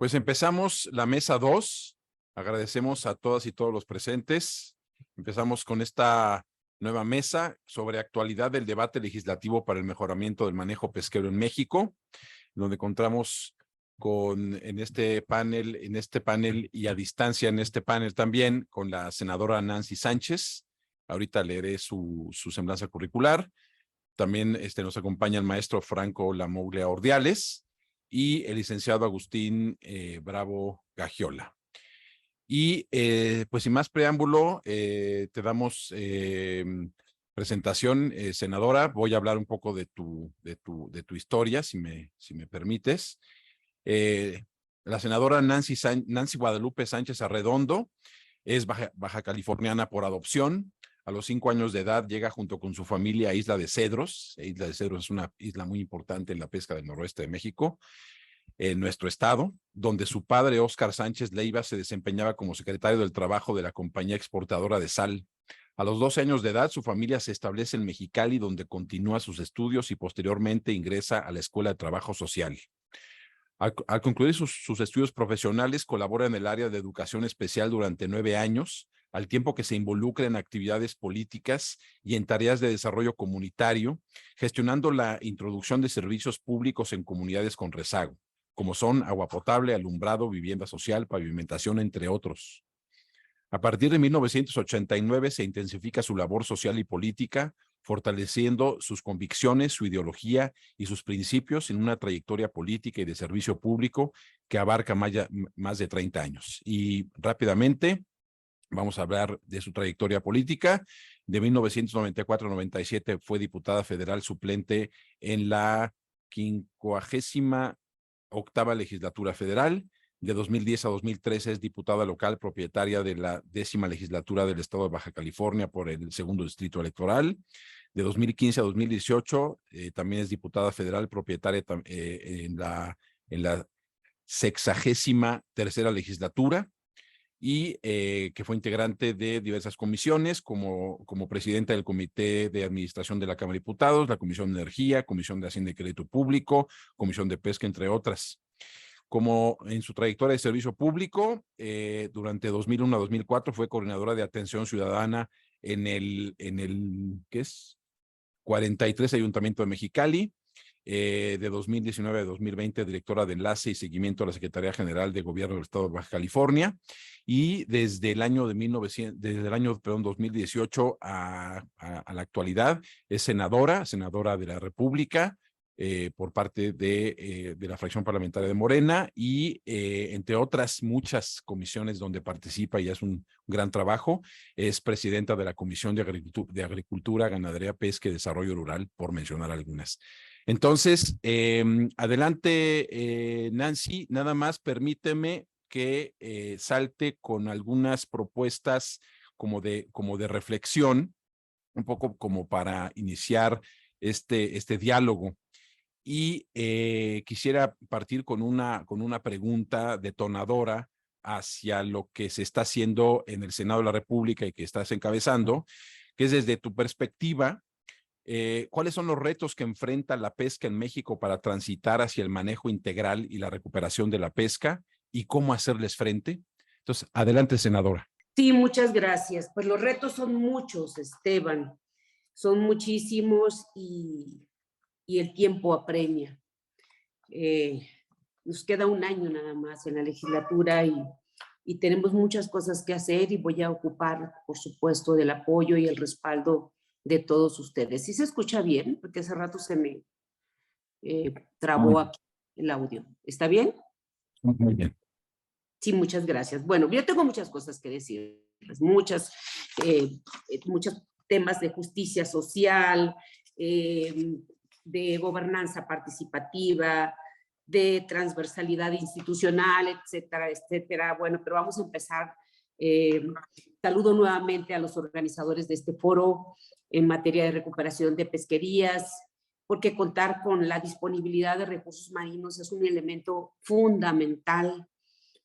Pues empezamos la mesa 2. Agradecemos a todas y todos los presentes. Empezamos con esta nueva mesa sobre actualidad del debate legislativo para el mejoramiento del manejo pesquero en México, donde encontramos en este panel y a distancia en este panel también con la senadora Nancy Sánchez. Ahorita leeré su semblanza curricular. También nos acompaña el maestro Franco Lamoglia Ordiales y el licenciado Agustín Bravo Gagiola. Y pues sin más preámbulo, te damos presentación, senadora. Voy a hablar un poco de tu historia, si me permites. La senadora Nancy Guadalupe Sánchez Arredondo es baja californiana por adopción. A los 5 años de edad llega junto con su familia a Isla de Cedros. Isla de Cedros es una isla muy importante en la pesca del noroeste de México, en nuestro estado, donde su padre, Óscar Sánchez Leiva, se desempeñaba como secretario del Trabajo de la compañía exportadora de sal. A los 12 años de edad, su familia se establece en Mexicali, donde continúa sus estudios y posteriormente ingresa a la Escuela de Trabajo Social. Al concluir sus estudios profesionales, colabora en el área de educación especial durante 9 años, al tiempo que se involucra en actividades políticas y en tareas de desarrollo comunitario, gestionando la introducción de servicios públicos en comunidades con rezago, como son agua potable, alumbrado, vivienda social, pavimentación, entre otros. A partir de 1989 se intensifica su labor social y política, fortaleciendo sus convicciones, su ideología y sus principios en una trayectoria política y de servicio público que abarca más de 30 años. Y rápidamente vamos a hablar de su trayectoria política. De 1994 a 97 fue diputada federal suplente en la 58ª legislatura federal. De 2010 a 2013 es diputada local propietaria de la 10ª legislatura del estado de Baja California por el 2º distrito electoral. De 2015 a 2018 también es diputada federal propietaria en la 63ª legislatura y que fue integrante de diversas comisiones como presidenta del Comité de Administración de la Cámara de Diputados, la Comisión de Energía, Comisión de Hacienda y Crédito Público, Comisión de Pesca, entre otras. Como en su trayectoria de servicio público, durante 2001 a 2004 fue coordinadora de atención ciudadana en el ¿qué es? 43 Ayuntamiento de Mexicali. De 2019 a 2020, directora de Enlace y Seguimiento a la Secretaría General de Gobierno del Estado de Baja California. Y desde el año 2018 a la actualidad, es senadora de la República, por parte de la fracción parlamentaria de Morena y entre otras muchas comisiones donde participa y hace un gran trabajo. Es presidenta de la Comisión de Agricultura, Ganadería, Pesca y Desarrollo Rural, por mencionar algunas. Entonces, adelante, Nancy, nada más permíteme que salte con algunas propuestas como de reflexión, un poco como para iniciar este diálogo. Y quisiera partir con una pregunta detonadora hacia lo que se está haciendo en el Senado de la República y que estás encabezando, que es desde tu perspectiva, ¿cuáles son los retos que enfrenta la pesca en México para transitar hacia el manejo integral y la recuperación de la pesca y cómo hacerles frente? Entonces, adelante, senadora. Sí, muchas gracias. Pues los retos son muchos, Esteban. Son muchísimos y el tiempo apremia. Nos queda un año nada más en la legislatura y tenemos muchas cosas que hacer y voy a ocupar, por supuesto, del apoyo y el respaldo de todos ustedes. ¿Sí se escucha bien? Porque hace rato se me trabó aquí el audio. ¿Está bien? Muy bien. Sí, muchas gracias. Bueno, yo tengo muchas cosas que decirles, muchos temas de justicia social, de gobernanza participativa, de transversalidad institucional, etcétera, etcétera. Bueno, pero vamos a empezar. Saludo nuevamente a los organizadores de este foro en materia de recuperación de pesquerías, porque contar con la disponibilidad de recursos marinos es un elemento fundamental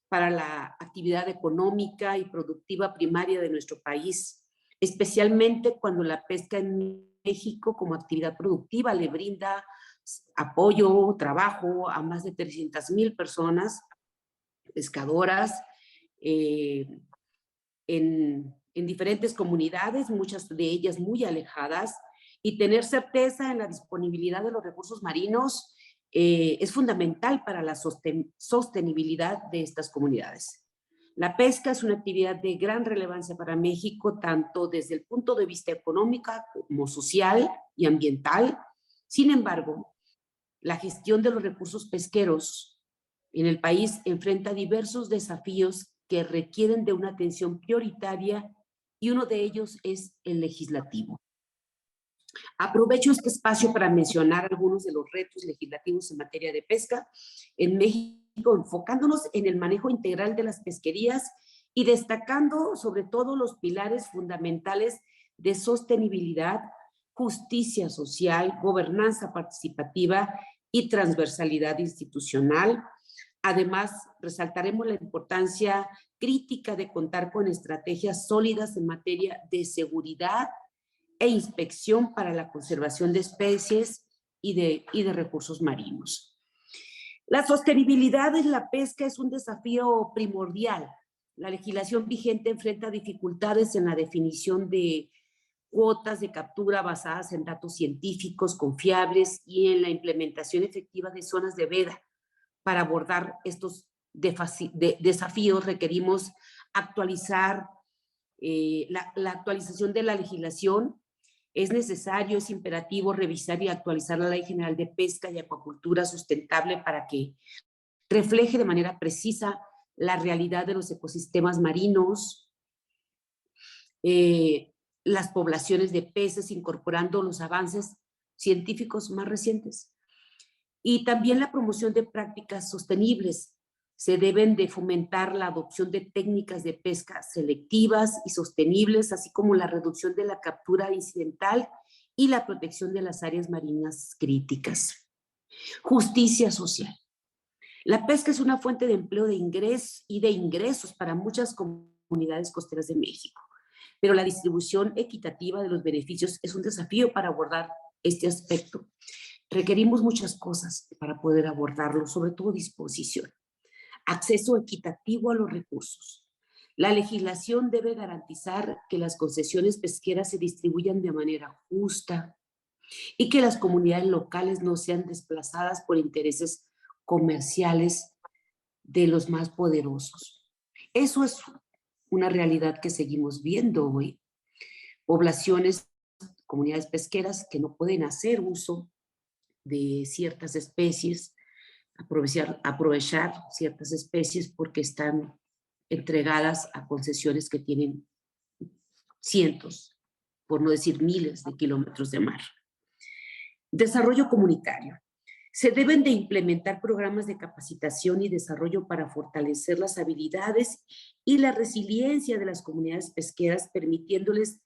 para la actividad económica y productiva primaria de nuestro país, especialmente cuando la pesca en México como actividad productiva le brinda apoyo, trabajo a más de 300,000 personas pescadoras, en diferentes comunidades, muchas de ellas muy alejadas, y tener certeza en la disponibilidad de los recursos marinos es fundamental para la sostenibilidad de estas comunidades. La pesca es una actividad de gran relevancia para México, tanto desde el punto de vista económico como social y ambiental. Sin embargo, la gestión de los recursos pesqueros en el país enfrenta diversos desafíos que requieren de una atención prioritaria y uno de ellos es el legislativo. Aprovecho este espacio para mencionar algunos de los retos legislativos en materia de pesca en México, enfocándonos en el manejo integral de las pesquerías y destacando sobre todo los pilares fundamentales de sostenibilidad, justicia social, gobernanza participativa y transversalidad institucional. Además, resaltaremos la importancia crítica de contar con estrategias sólidas en materia de seguridad e inspección para la conservación de especies y de recursos marinos. La sostenibilidad en la pesca es un desafío primordial. La legislación vigente enfrenta dificultades en la definición de cuotas de captura basadas en datos científicos confiables y en la implementación efectiva de zonas de veda. Para abordar estos desafíos requerimos actualizar la actualización de la legislación. Es necesario, es imperativo revisar y actualizar la Ley General de Pesca y Acuacultura Sustentable para que refleje de manera precisa la realidad de los ecosistemas marinos, las poblaciones de peces, incorporando los avances científicos más recientes. Y también la promoción de prácticas sostenibles. Se deben de fomentar la adopción de técnicas de pesca selectivas y sostenibles, así como la reducción de la captura incidental y la protección de las áreas marinas críticas. Justicia social. La pesca es una fuente de empleo de ingresos para muchas comunidades costeras de México, pero la distribución equitativa de los beneficios es un desafío para abordar este aspecto. Requerimos muchas cosas para poder abordarlo, sobre todo disposición. Acceso equitativo a los recursos. La legislación debe garantizar que las concesiones pesqueras se distribuyan de manera justa y que las comunidades locales no sean desplazadas por intereses comerciales de los más poderosos. Eso es una realidad que seguimos viendo hoy. Poblaciones, comunidades pesqueras que no pueden hacer uso de ciertas especies, aprovechar ciertas especies porque están entregadas a concesiones que tienen cientos, por no decir miles de kilómetros de mar. Desarrollo comunitario. Se deben de implementar programas de capacitación y desarrollo para fortalecer las habilidades y la resiliencia de las comunidades pesqueras, permitiéndoles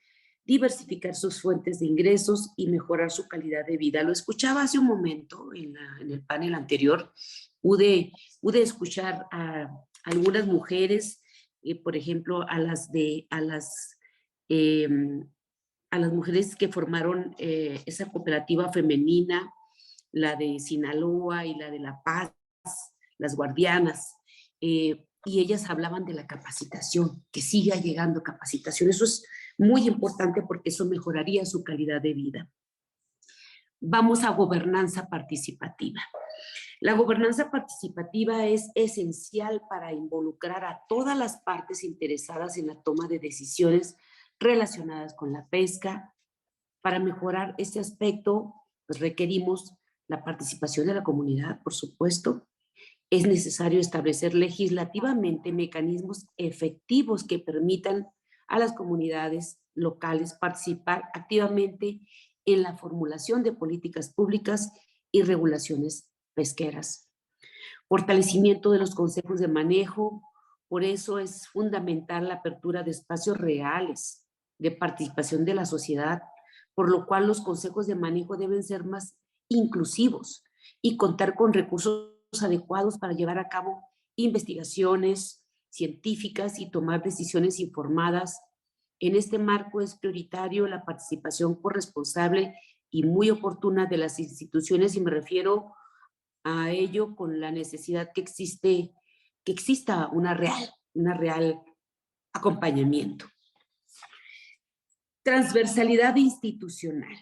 diversificar sus fuentes de ingresos y mejorar su calidad de vida. Lo escuchaba hace un momento en el panel anterior. Pude escuchar a algunas mujeres, por ejemplo, a las mujeres que formaron esa cooperativa femenina, la de Sinaloa y la de La Paz, las guardianas, y ellas hablaban de la capacitación, que siga llegando capacitación. Eso es muy importante porque eso mejoraría su calidad de vida. Vamos a gobernanza participativa. La gobernanza participativa es esencial para involucrar a todas las partes interesadas en la toma de decisiones relacionadas con la pesca. Para mejorar este aspecto, pues requerimos la participación de la comunidad, por supuesto. Es necesario establecer legislativamente mecanismos efectivos que permitan a las comunidades locales participar activamente en la formulación de políticas públicas y regulaciones pesqueras. Fortalecimiento de los consejos de manejo. Por eso es fundamental la apertura de espacios reales de participación de la sociedad, por lo cual los consejos de manejo deben ser más inclusivos y contar con recursos adecuados para llevar a cabo investigaciones científicas y tomar decisiones informadas. En este marco es prioritario la participación corresponsable y muy oportuna de las instituciones, y me refiero a ello con la necesidad que que exista una real acompañamiento. Transversalidad institucional.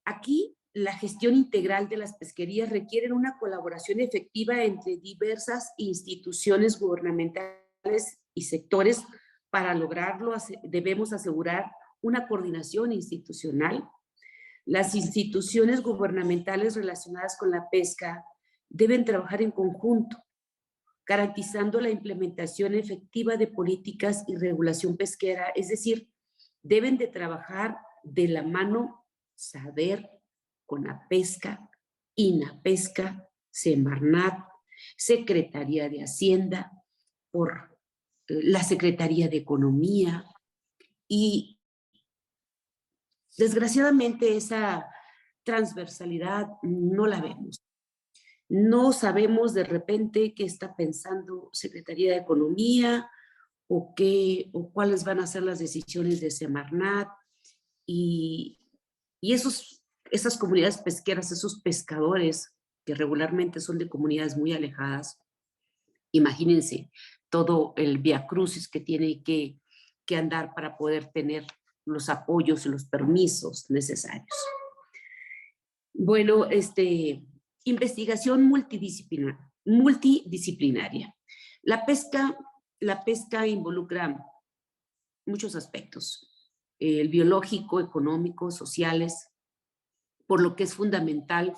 Aquí la gestión integral de las pesquerías requiere una colaboración efectiva entre diversas instituciones gubernamentales y sectores. Para lograrlo debemos asegurar una coordinación institucional. Las instituciones gubernamentales relacionadas con la pesca deben trabajar en conjunto, garantizando la implementación efectiva de políticas y regulación pesquera, es decir, deben de trabajar de la mano SADER, CONAPESCA, INAPESCA, Semarnat, Secretaría de Hacienda, por la Secretaría de Economía, y desgraciadamente esa transversalidad no la vemos. No sabemos de repente qué está pensando Secretaría de Economía o cuáles van a ser las decisiones de Semarnat, y esas comunidades pesqueras, esos pescadores que regularmente son de comunidades muy alejadas, imagínense todo el viacrucis que tiene que andar para poder tener los apoyos y los permisos necesarios. Bueno, investigación multidisciplinaria. La pesca involucra muchos aspectos, el biológico, económico, sociales, por lo que es fundamental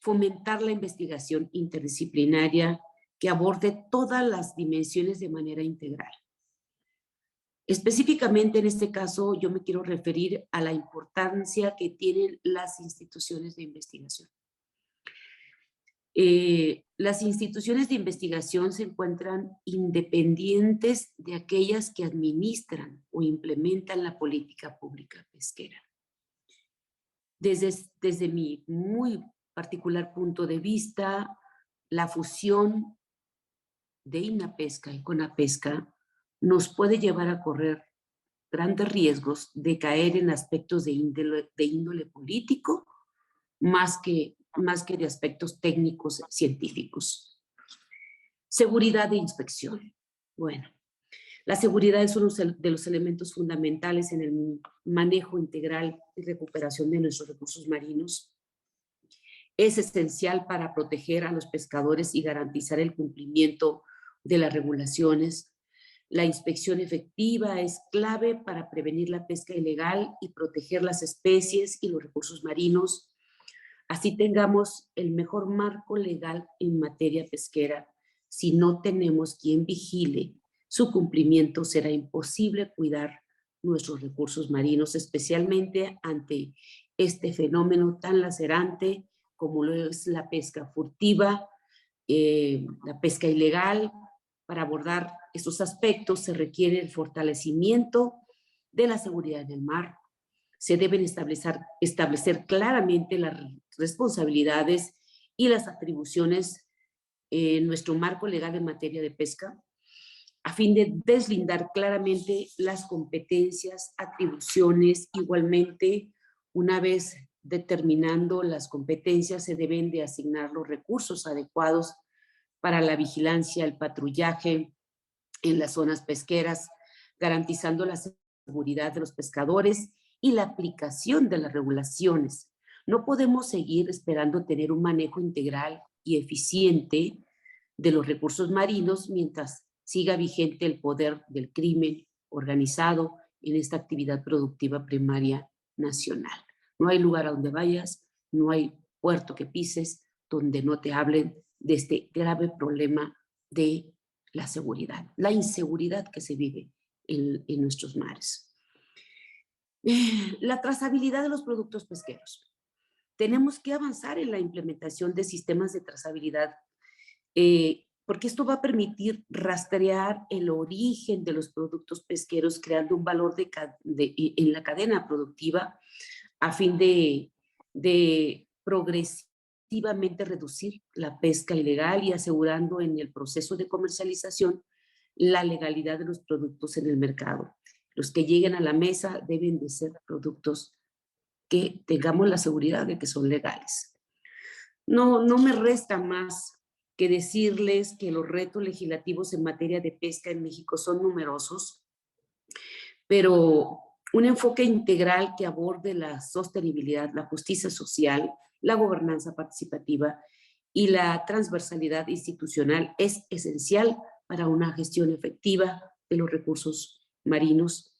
fomentar la investigación interdisciplinaria que aborde todas las dimensiones de manera integral. Específicamente en este caso yo me quiero referir a la importancia que tienen las instituciones de investigación. Las instituciones de investigación se encuentran independientes de aquellas que administran o implementan la política pública pesquera. Desde mi muy particular punto de vista, la fusión de INAPESCA y CONAPESCA nos puede llevar a correr grandes riesgos de caer en aspectos de índole político más que de aspectos técnicos científicos. Seguridad de inspección. Bueno, la seguridad es uno de los elementos fundamentales en el manejo integral y recuperación de nuestros recursos marinos. Es esencial para proteger a los pescadores y garantizar el cumplimiento de las regulaciones. La inspección efectiva es clave para prevenir la pesca ilegal y proteger las especies y los recursos marinos. Así tengamos el mejor marco legal en materia pesquera. Si no tenemos quien vigile su cumplimiento, será imposible cuidar nuestros recursos marinos, especialmente ante este fenómeno tan lacerante como lo es la pesca furtiva, la pesca ilegal. Para abordar estos aspectos se requiere el fortalecimiento de la seguridad del mar. Se deben establecer claramente las responsabilidades y las atribuciones en nuestro marco legal en materia de pesca, a fin de deslindar claramente las competencias, atribuciones. Igualmente, una vez determinando las competencias, se deben de asignar los recursos adecuados para la vigilancia, el patrullaje en las zonas pesqueras, garantizando la seguridad de los pescadores y la aplicación de las regulaciones. No podemos seguir esperando tener un manejo integral y eficiente de los recursos marinos mientras siga vigente el poder del crimen organizado en esta actividad productiva primaria nacional. No hay lugar a donde vayas, no hay puerto que pises donde no te hablen de este grave problema de la seguridad, la inseguridad que se vive en nuestros mares. La trazabilidad de los productos pesqueros. Tenemos que avanzar en la implementación de sistemas de trazabilidad, porque esto va a permitir rastrear el origen de los productos pesqueros, creando un valor en la cadena productiva a fin de progresivamente reducir la pesca ilegal y asegurando en el proceso de comercialización la legalidad de los productos en el mercado. Los que lleguen a la mesa deben de ser productos que tengamos la seguridad de que son legales. No me resta más que decirles que los retos legislativos en materia de pesca en México son numerosos, pero un enfoque integral que aborde la sostenibilidad, la justicia social, la gobernanza participativa y la transversalidad institucional es esencial para una gestión efectiva de los recursos marinos.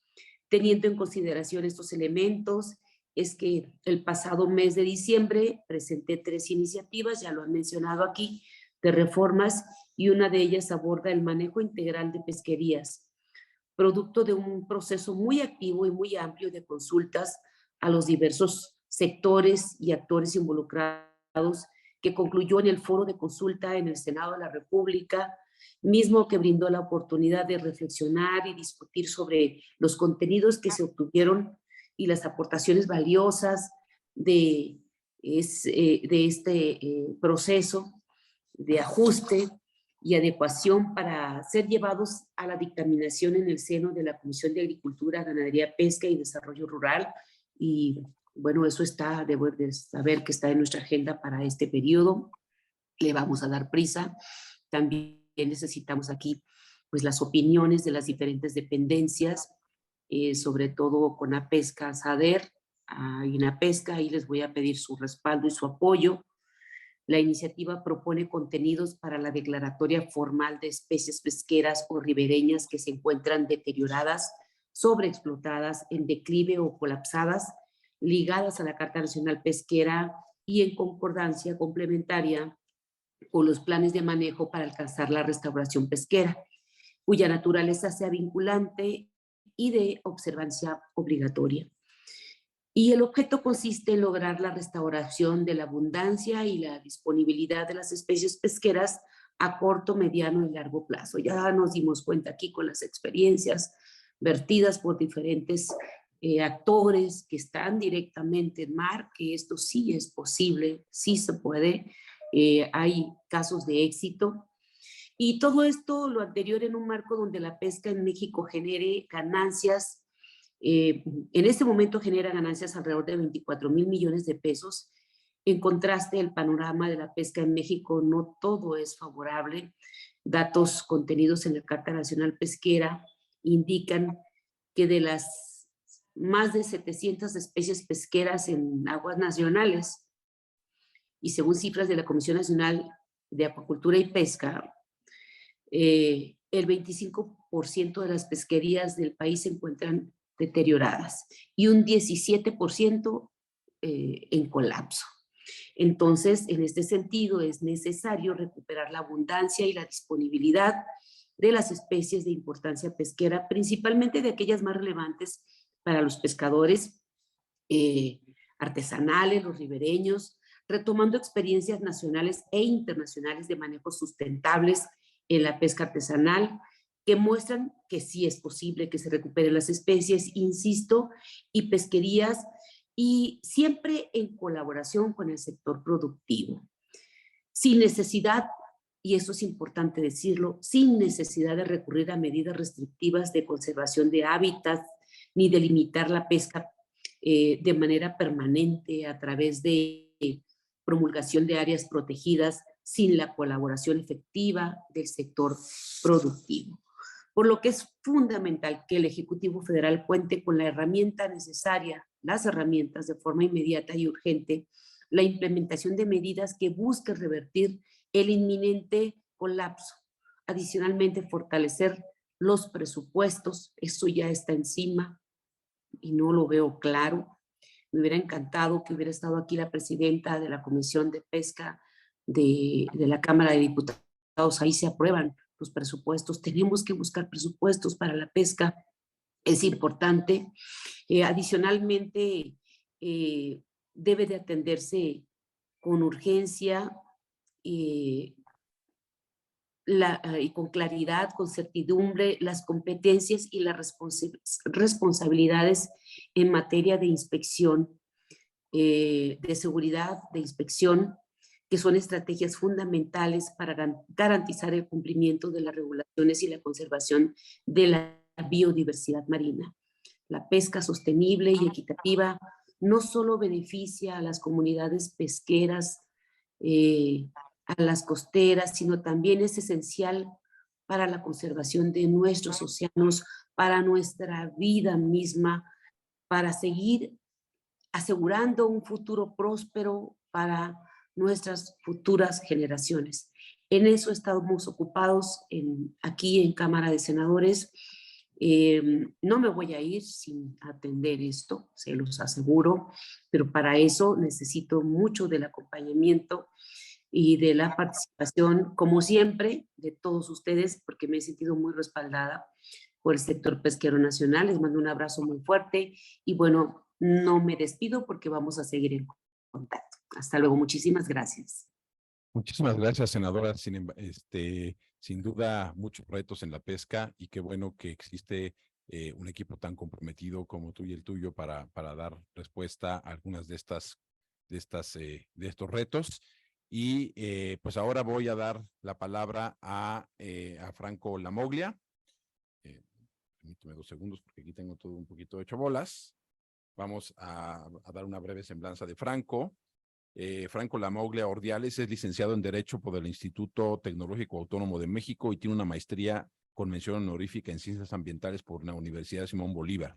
Teniendo en consideración estos elementos, es que el pasado mes de diciembre presenté 3 iniciativas, ya lo han mencionado aquí, de reformas, y una de ellas aborda el manejo integral de pesquerías, producto de un proceso muy activo y muy amplio de consultas a los diversos sectores y actores involucrados, que concluyó en el foro de consulta en el Senado de la República, mismo que brindó la oportunidad de reflexionar y discutir sobre los contenidos que se obtuvieron y las aportaciones valiosas de este proceso de ajuste y adecuación para ser llevados a la dictaminación en el seno de la Comisión de Agricultura, Ganadería, Pesca y Desarrollo Rural. Y bueno, eso está, debo de saber que está en nuestra agenda para este periodo. Le vamos a dar prisa. También necesitamos aquí pues las opiniones de las diferentes dependencias, sobre todo con APESCA, SADER, a INAPESCA, ahí les voy a pedir su respaldo y su apoyo. La iniciativa propone contenidos para la declaratoria formal de especies pesqueras o ribereñas que se encuentran deterioradas, sobreexplotadas, en declive o colapsadas, ligadas a la Carta Nacional Pesquera y en concordancia complementaria con los planes de manejo para alcanzar la restauración pesquera, cuya naturaleza sea vinculante y de observancia obligatoria. Y el objeto consiste en lograr la restauración de la abundancia y la disponibilidad de las especies pesqueras a corto, mediano y largo plazo. Ya nos dimos cuenta aquí con las experiencias vertidas por diferentes actores que están directamente en mar, que esto sí es posible, sí se puede, hay casos de éxito. Y todo esto, lo anterior, en un marco donde la pesca en México genere ganancias. En este momento genera ganancias alrededor de 24,000 millones de pesos. En contraste, el panorama de la pesca en México no todo es favorable. Datos contenidos en la Carta Nacional Pesquera indican que de las más de 700 especies pesqueras en aguas nacionales, y según cifras de la Comisión Nacional de Acuacultura y Pesca, el 25% de las pesquerías del país se encuentran deterioradas y un 17% en colapso. Entonces, en este sentido, es necesario recuperar la abundancia y la disponibilidad de las especies de importancia pesquera, principalmente de aquellas más relevantes para los pescadores artesanales, los ribereños, retomando experiencias nacionales e internacionales de manejos sustentables en la pesca artesanal, que muestran que sí es posible que se recuperen las especies, insisto, y pesquerías, y siempre en colaboración con el sector productivo, sin necesidad, y eso es importante decirlo, sin necesidad de recurrir a medidas restrictivas de conservación de hábitats, ni de limitar la pesca de manera permanente a través de promulgación de áreas protegidas, sin la colaboración efectiva del sector productivo. Por lo que es fundamental que el Ejecutivo Federal cuente con la herramienta necesaria, las herramientas de forma inmediata y urgente, la implementación de medidas que busquen revertir el inminente colapso. Adicionalmente, fortalecer los presupuestos, eso ya está encima y no lo veo claro. Me hubiera encantado que hubiera estado aquí la presidenta de la Comisión de Pesca de la Cámara de Diputados. Ahí se aprueban los presupuestos. Tenemos que buscar presupuestos para la pesca. Es importante. Adicionalmente, debe de atenderse con urgencia y con claridad, con certidumbre, las competencias y las responsabilidades en materia de inspección, de seguridad, de inspección, que son estrategias fundamentales para garantizar el cumplimiento de las regulaciones y la conservación de la biodiversidad marina. La pesca sostenible y equitativa no solo beneficia a las comunidades pesqueras a las costeras, sino también es esencial para la conservación de nuestros océanos, para nuestra vida misma, para seguir asegurando un futuro próspero para nuestras futuras generaciones. En eso estamos ocupados aquí en Cámara de Senadores. No me voy a ir sin atender esto, se los aseguro, pero para eso necesito mucho del acompañamiento y de la participación, como siempre, de todos ustedes, porque me he sentido muy respaldada por el sector pesquero nacional. Les mando un abrazo muy fuerte y bueno, no me despido porque vamos a seguir en contacto. Hasta luego, muchísimas gracias. Muchísimas gracias, senadora. Sin duda, muchos retos en la pesca y qué bueno que existe un equipo tan comprometido como tú y el tuyo para dar respuesta a algunas de estos retos. Y pues ahora voy a dar la palabra a Franco Lamoglia. Permíteme 2 segundos porque aquí tengo todo un poquito hecho bolas. Vamos a dar una breve semblanza de Franco. Franco Lamoglia Ordiales es licenciado en Derecho por el Instituto Tecnológico Autónomo de México y tiene una maestría con mención honorífica en Ciencias Ambientales por la Universidad Simón Bolívar.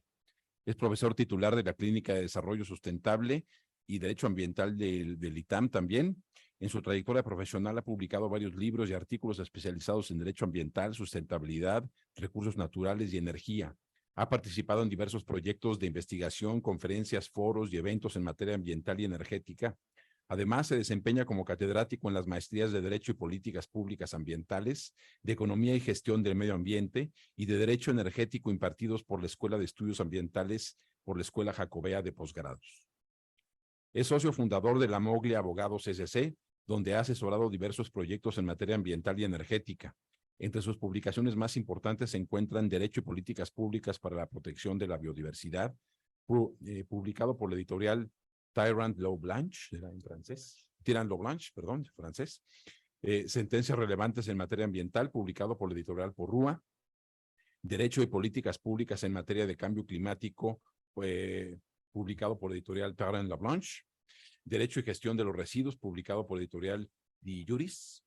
Es profesor titular de la Clínica de Desarrollo Sustentable y Derecho Ambiental del ITAM también. En su trayectoria profesional ha publicado varios libros y artículos especializados en Derecho Ambiental, Sustentabilidad, Recursos Naturales y Energía. Ha participado en diversos proyectos de investigación, conferencias, foros y eventos en materia ambiental y energética. Además, se desempeña como catedrático en las maestrías de Derecho y Políticas Públicas Ambientales, de Economía y Gestión del Medio Ambiente y de Derecho Energético impartidos por la Escuela de Estudios Ambientales por la Escuela Jacobea de Posgrados. Es socio fundador de Lamoglia Abogados SC, donde ha asesorado diversos proyectos en materia ambiental y energética. Entre sus publicaciones más importantes se encuentran Derecho y Políticas Públicas para la Protección de la Biodiversidad, publicado por la editorial Tirant Loblanche, era en francés, Tirant Loblanche, perdón, francés. Sentencias relevantes en materia ambiental, publicado por la editorial Porrúa. Derecho y Políticas Públicas en materia de cambio climático, publicado por la editorial Tirant Loblanche. Derecho y Gestión de los Residuos, publicado por la editorial Di Juris.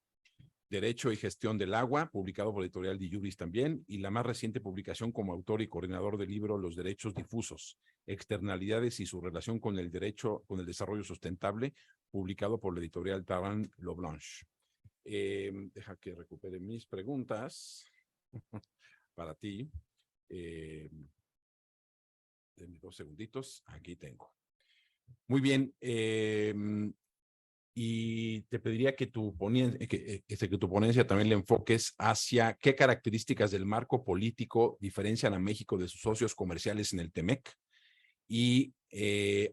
Derecho y Gestión del Agua, publicado por la editorial Di Juris también, y la más reciente publicación como autor y coordinador del libro Los Derechos Difusos, Externalidades y su relación con el desarrollo sustentable, publicado por la editorial Tirant Loblanche. Deja que recupere mis preguntas para ti. Denme 2 segunditos, aquí tengo. Muy bien, y te pediría que tu ponencia también le enfoques hacia qué características del marco político diferencian a México de sus socios comerciales en el TEMEC y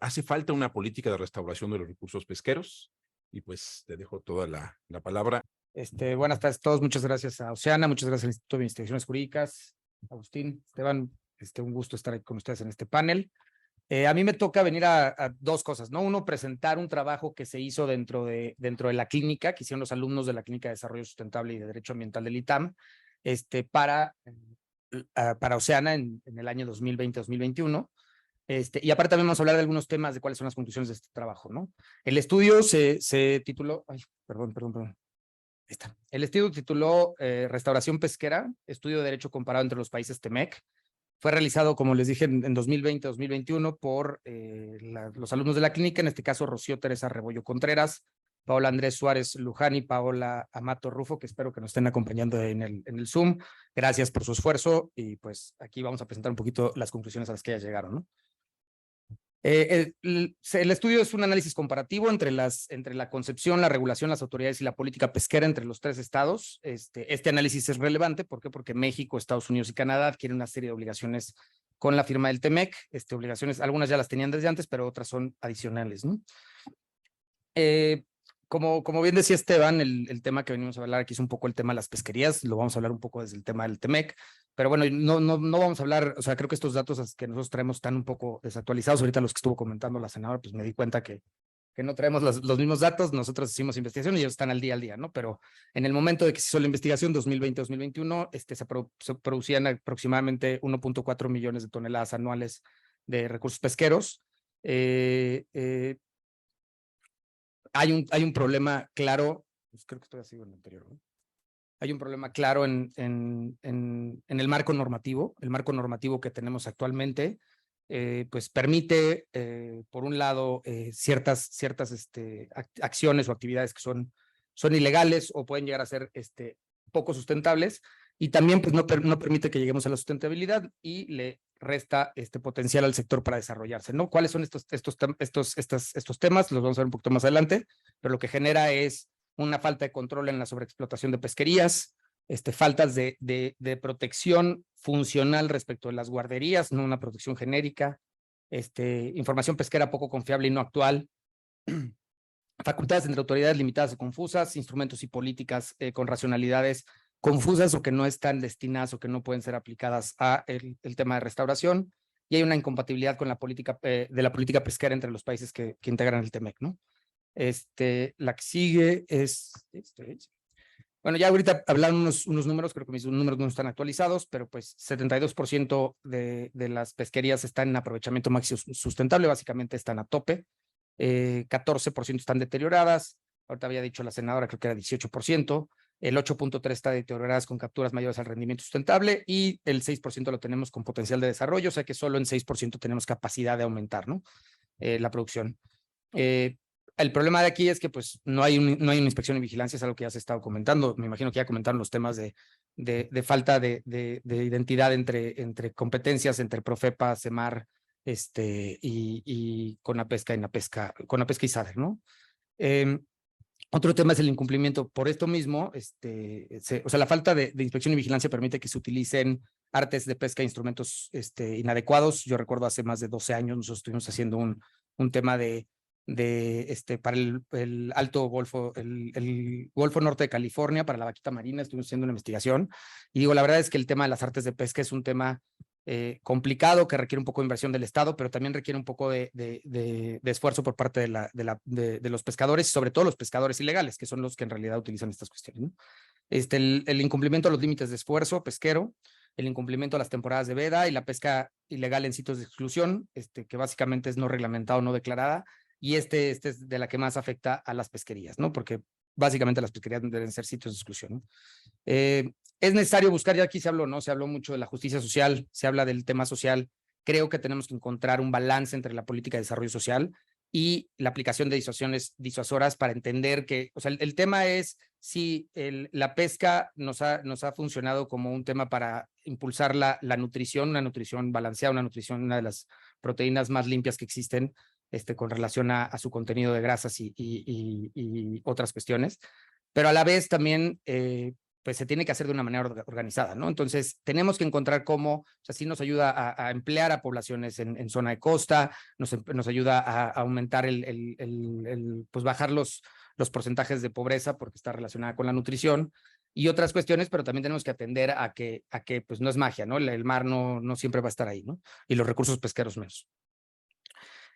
hace falta una política de restauración de los recursos pesqueros. Y pues te dejo toda la palabra. Buenas tardes a todos, muchas gracias a Oceana, muchas gracias al Instituto de Investigaciones Jurídicas, Agustín, Esteban, un gusto estar aquí con ustedes en este panel. A mí me toca venir a 2 cosas, ¿no? Uno, presentar un trabajo que se hizo dentro de la clínica, que hicieron los alumnos de la Clínica de Desarrollo Sustentable y de Derecho Ambiental del ITAM, para Oceana en el año 2020-2021. Y aparte también vamos a hablar de algunos temas de cuáles son las conclusiones de este trabajo, ¿no? El estudio se tituló, perdón. Está. El estudio tituló Restauración Pesquera, estudio de derecho comparado entre los países TEMEC. Fue realizado, como les dije, en 2020-2021 por los alumnos de la clínica, en este caso Rocío Teresa Rebollo Contreras, Paola Andrés Suárez Luján y Paola Amato Rufo, que espero que nos estén acompañando en el Zoom. Gracias por su esfuerzo y pues aquí vamos a presentar un poquito las conclusiones a las que ya llegaron, ¿no? El estudio es un análisis comparativo entre la concepción, la regulación, las autoridades y la política pesquera entre los 3 estados. Este análisis es relevante, ¿por qué? Porque México, Estados Unidos y Canadá adquieren una serie de obligaciones con la firma del TEMEC. Obligaciones, algunas ya las tenían desde antes, pero otras son adicionales, ¿no? Como bien decía Esteban, el tema que venimos a hablar aquí es un poco el tema de las pesquerías, lo vamos a hablar un poco desde el tema del TEMEC, pero bueno, no vamos a hablar, o sea, creo que estos datos que nosotros traemos están un poco desactualizados. Ahorita los que estuvo comentando la senadora, pues me di cuenta que no traemos los mismos datos. Nosotros hicimos investigación y ellos están al día, ¿no? Pero en el momento de que se hizo la investigación, 2020-2021, se producían aproximadamente 1.4 millones de toneladas anuales de recursos pesqueros. Hay un problema claro pues creo que estoy así en el anterior, ¿no? Hay un problema claro en el marco normativo. El marco normativo que tenemos actualmente, pues permite, por un lado, ciertas acciones o actividades que son ilegales o pueden llegar a ser poco sustentables, y también pues no permite que lleguemos a la sustentabilidad y le resta potencial al sector para desarrollarse, ¿no? ¿Cuáles son estos temas? Los vamos a ver un poquito más adelante, pero lo que genera es una falta de control en la sobreexplotación de pesquerías, faltas de protección funcional respecto de las guarderías, no una protección genérica, información pesquera poco confiable y no actual, facultades entre autoridades limitadas o confusas, instrumentos y políticas con racionalidades confusas o que no están destinadas o que no pueden ser aplicadas a el tema de restauración, y hay una incompatibilidad con la política de la política pesquera entre los países que integran el TEMEC, ¿no? La que sigue es bueno, ya ahorita hablaron unos números, creo que mis números no están actualizados, pero pues 72% de las pesquerías están en aprovechamiento máximo sustentable, básicamente están a tope, 14% están deterioradas, ahorita había dicho la senadora, creo que era 18%, el 8.3% está deterioradas con capturas mayores al rendimiento sustentable y el 6% lo tenemos con potencial de desarrollo, o sea que solo en 6% tenemos capacidad de aumentar, ¿no? La producción. El problema de aquí es que pues no hay una inspección y vigilancia, es algo que ya se ha estado comentando. Me imagino que ya comentaron los temas de falta de identidad entre competencias, entre Profepa, Semar, y con la pesca y SADER, ¿no? Otro tema es el incumplimiento. Por esto mismo, o sea, la falta de inspección y vigilancia permite que se utilicen artes de pesca e instrumentos inadecuados. Yo recuerdo hace más de 12 años nosotros estuvimos haciendo un tema para el Alto Golfo, el Golfo Norte de California, para la vaquita marina, estuvimos haciendo una investigación. Y digo, la verdad es que el tema de las artes de pesca es un tema complicado, que requiere un poco de inversión del Estado, pero también requiere un poco de esfuerzo por parte de los pescadores, y sobre todo los pescadores ilegales, que son los que en realidad utilizan estas cuestiones, ¿no? El incumplimiento a los límites de esfuerzo pesquero, el incumplimiento a las temporadas de veda y la pesca ilegal en sitios de exclusión, que básicamente es no reglamentada o no declarada, y es de la que más afecta a las pesquerías, ¿no? Porque básicamente las pesquerías deben ser sitios de exclusión, ¿no? Es necesario buscar, ya aquí se habló, ¿no? Se habló mucho de la justicia social, se habla del tema social. Creo que tenemos que encontrar un balance entre la política de desarrollo social y la aplicación de disuasoras para entender que, o sea, el tema es si la pesca nos ha funcionado como un tema para impulsar la nutrición, una nutrición balanceada, una de las proteínas más limpias que existen, con relación a su contenido de grasas y otras cuestiones, pero a la vez también pues se tiene que hacer de una manera organizada, ¿no? Entonces tenemos que encontrar cómo, o sea, sí nos ayuda a emplear a poblaciones en zona de costa, nos ayuda a aumentar pues bajar los porcentajes de pobreza porque está relacionada con la nutrición y otras cuestiones, pero también tenemos que atender a que pues no es magia, ¿no? El mar no siempre va a estar ahí, ¿no? Y los recursos pesqueros menos.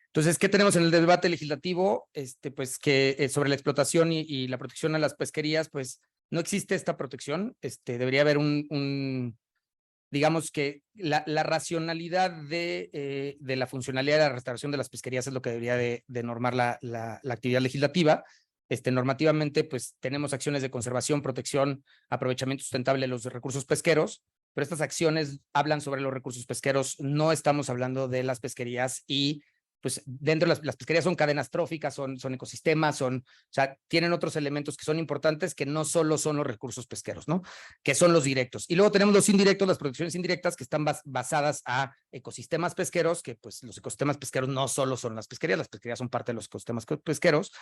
Entonces, ¿qué tenemos en el debate legislativo? Pues que sobre la explotación y la protección a las pesquerías, pues no existe esta protección. Debería haber digamos que la racionalidad de la funcionalidad de la restauración de las pesquerías es lo que debería de normar la actividad legislativa. Normativamente, pues tenemos acciones de conservación, protección, aprovechamiento sustentable de los recursos pesqueros, pero estas acciones hablan sobre los recursos pesqueros, no estamos hablando de las pesquerías y pues dentro de las pesquerías son cadenas tróficas, son ecosistemas, o sea, tienen otros elementos que son importantes que no solo son los recursos pesqueros, ¿no? Que son los directos. Y luego tenemos los indirectos, las protecciones indirectas que están basadas a ecosistemas pesqueros, que pues los ecosistemas pesqueros no solo son las pesquerías son parte de los ecosistemas pesqueros,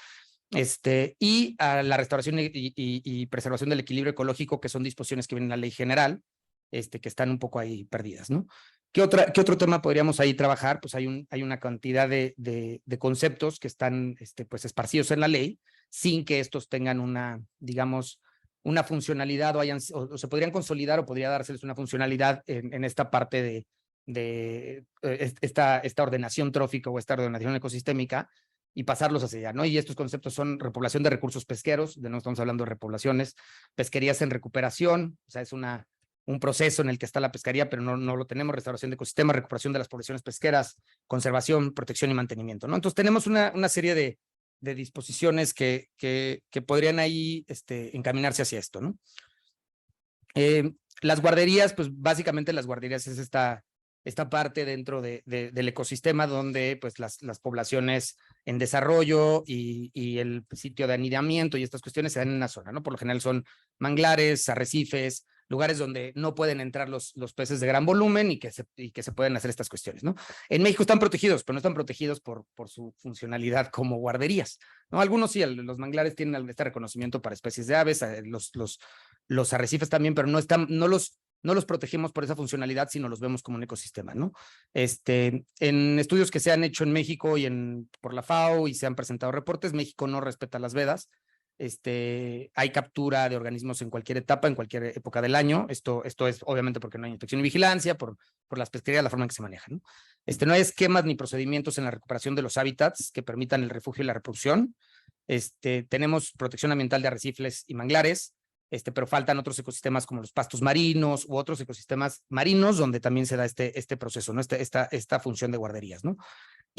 y a la restauración y preservación del equilibrio ecológico, que son disposiciones que vienen en la ley general, que están un poco ahí perdidas, ¿no? ¿Qué otro tema podríamos ahí trabajar? Pues hay una cantidad de conceptos que están pues esparcidos en la ley sin que estos tengan digamos, una funcionalidad o se podrían consolidar o podría dárseles una funcionalidad en esta parte de esta ordenación trófica o esta ordenación ecosistémica y pasarlos hacia allá, ¿no? Y estos conceptos son repoblación de recursos pesqueros, de nuevo estamos hablando de repoblaciones, pesquerías en recuperación, o sea, es un proceso en el que está la pesquería, pero no lo tenemos, restauración de ecosistemas, recuperación de las poblaciones pesqueras, conservación, protección y mantenimiento, ¿no? Entonces tenemos una serie de disposiciones que podrían ahí encaminarse hacia esto, ¿no? Las guarderías, pues básicamente las guarderías es esta parte dentro del ecosistema donde pues las poblaciones en desarrollo y el sitio de anidamiento y estas cuestiones se dan en una zona, ¿no? Por lo general son manglares, arrecifes, lugares donde no pueden entrar los peces de gran volumen y que se pueden hacer estas cuestiones, ¿no? En México están protegidos, pero no están protegidos por su funcionalidad como guarderías, ¿no? Algunos sí, los manglares tienen este reconocimiento para especies de aves, los arrecifes también, pero no los protegemos por esa funcionalidad, sino los vemos como un ecosistema, ¿no? En estudios que se han hecho en México y por la FAO y se han presentado reportes, México no respeta las vedas. Hay captura de organismos en cualquier etapa, en cualquier época del año. Esto es obviamente porque no hay inspección y vigilancia, por las pesquerías, la forma en que se manejan, ¿no? No hay esquemas ni procedimientos en la recuperación de los hábitats que permitan el refugio y la reproducción. Tenemos protección ambiental de arrecifes y manglares, pero faltan otros ecosistemas como los pastos marinos u otros ecosistemas marinos donde también se da este proceso, ¿no? Esta función de guarderías, ¿no?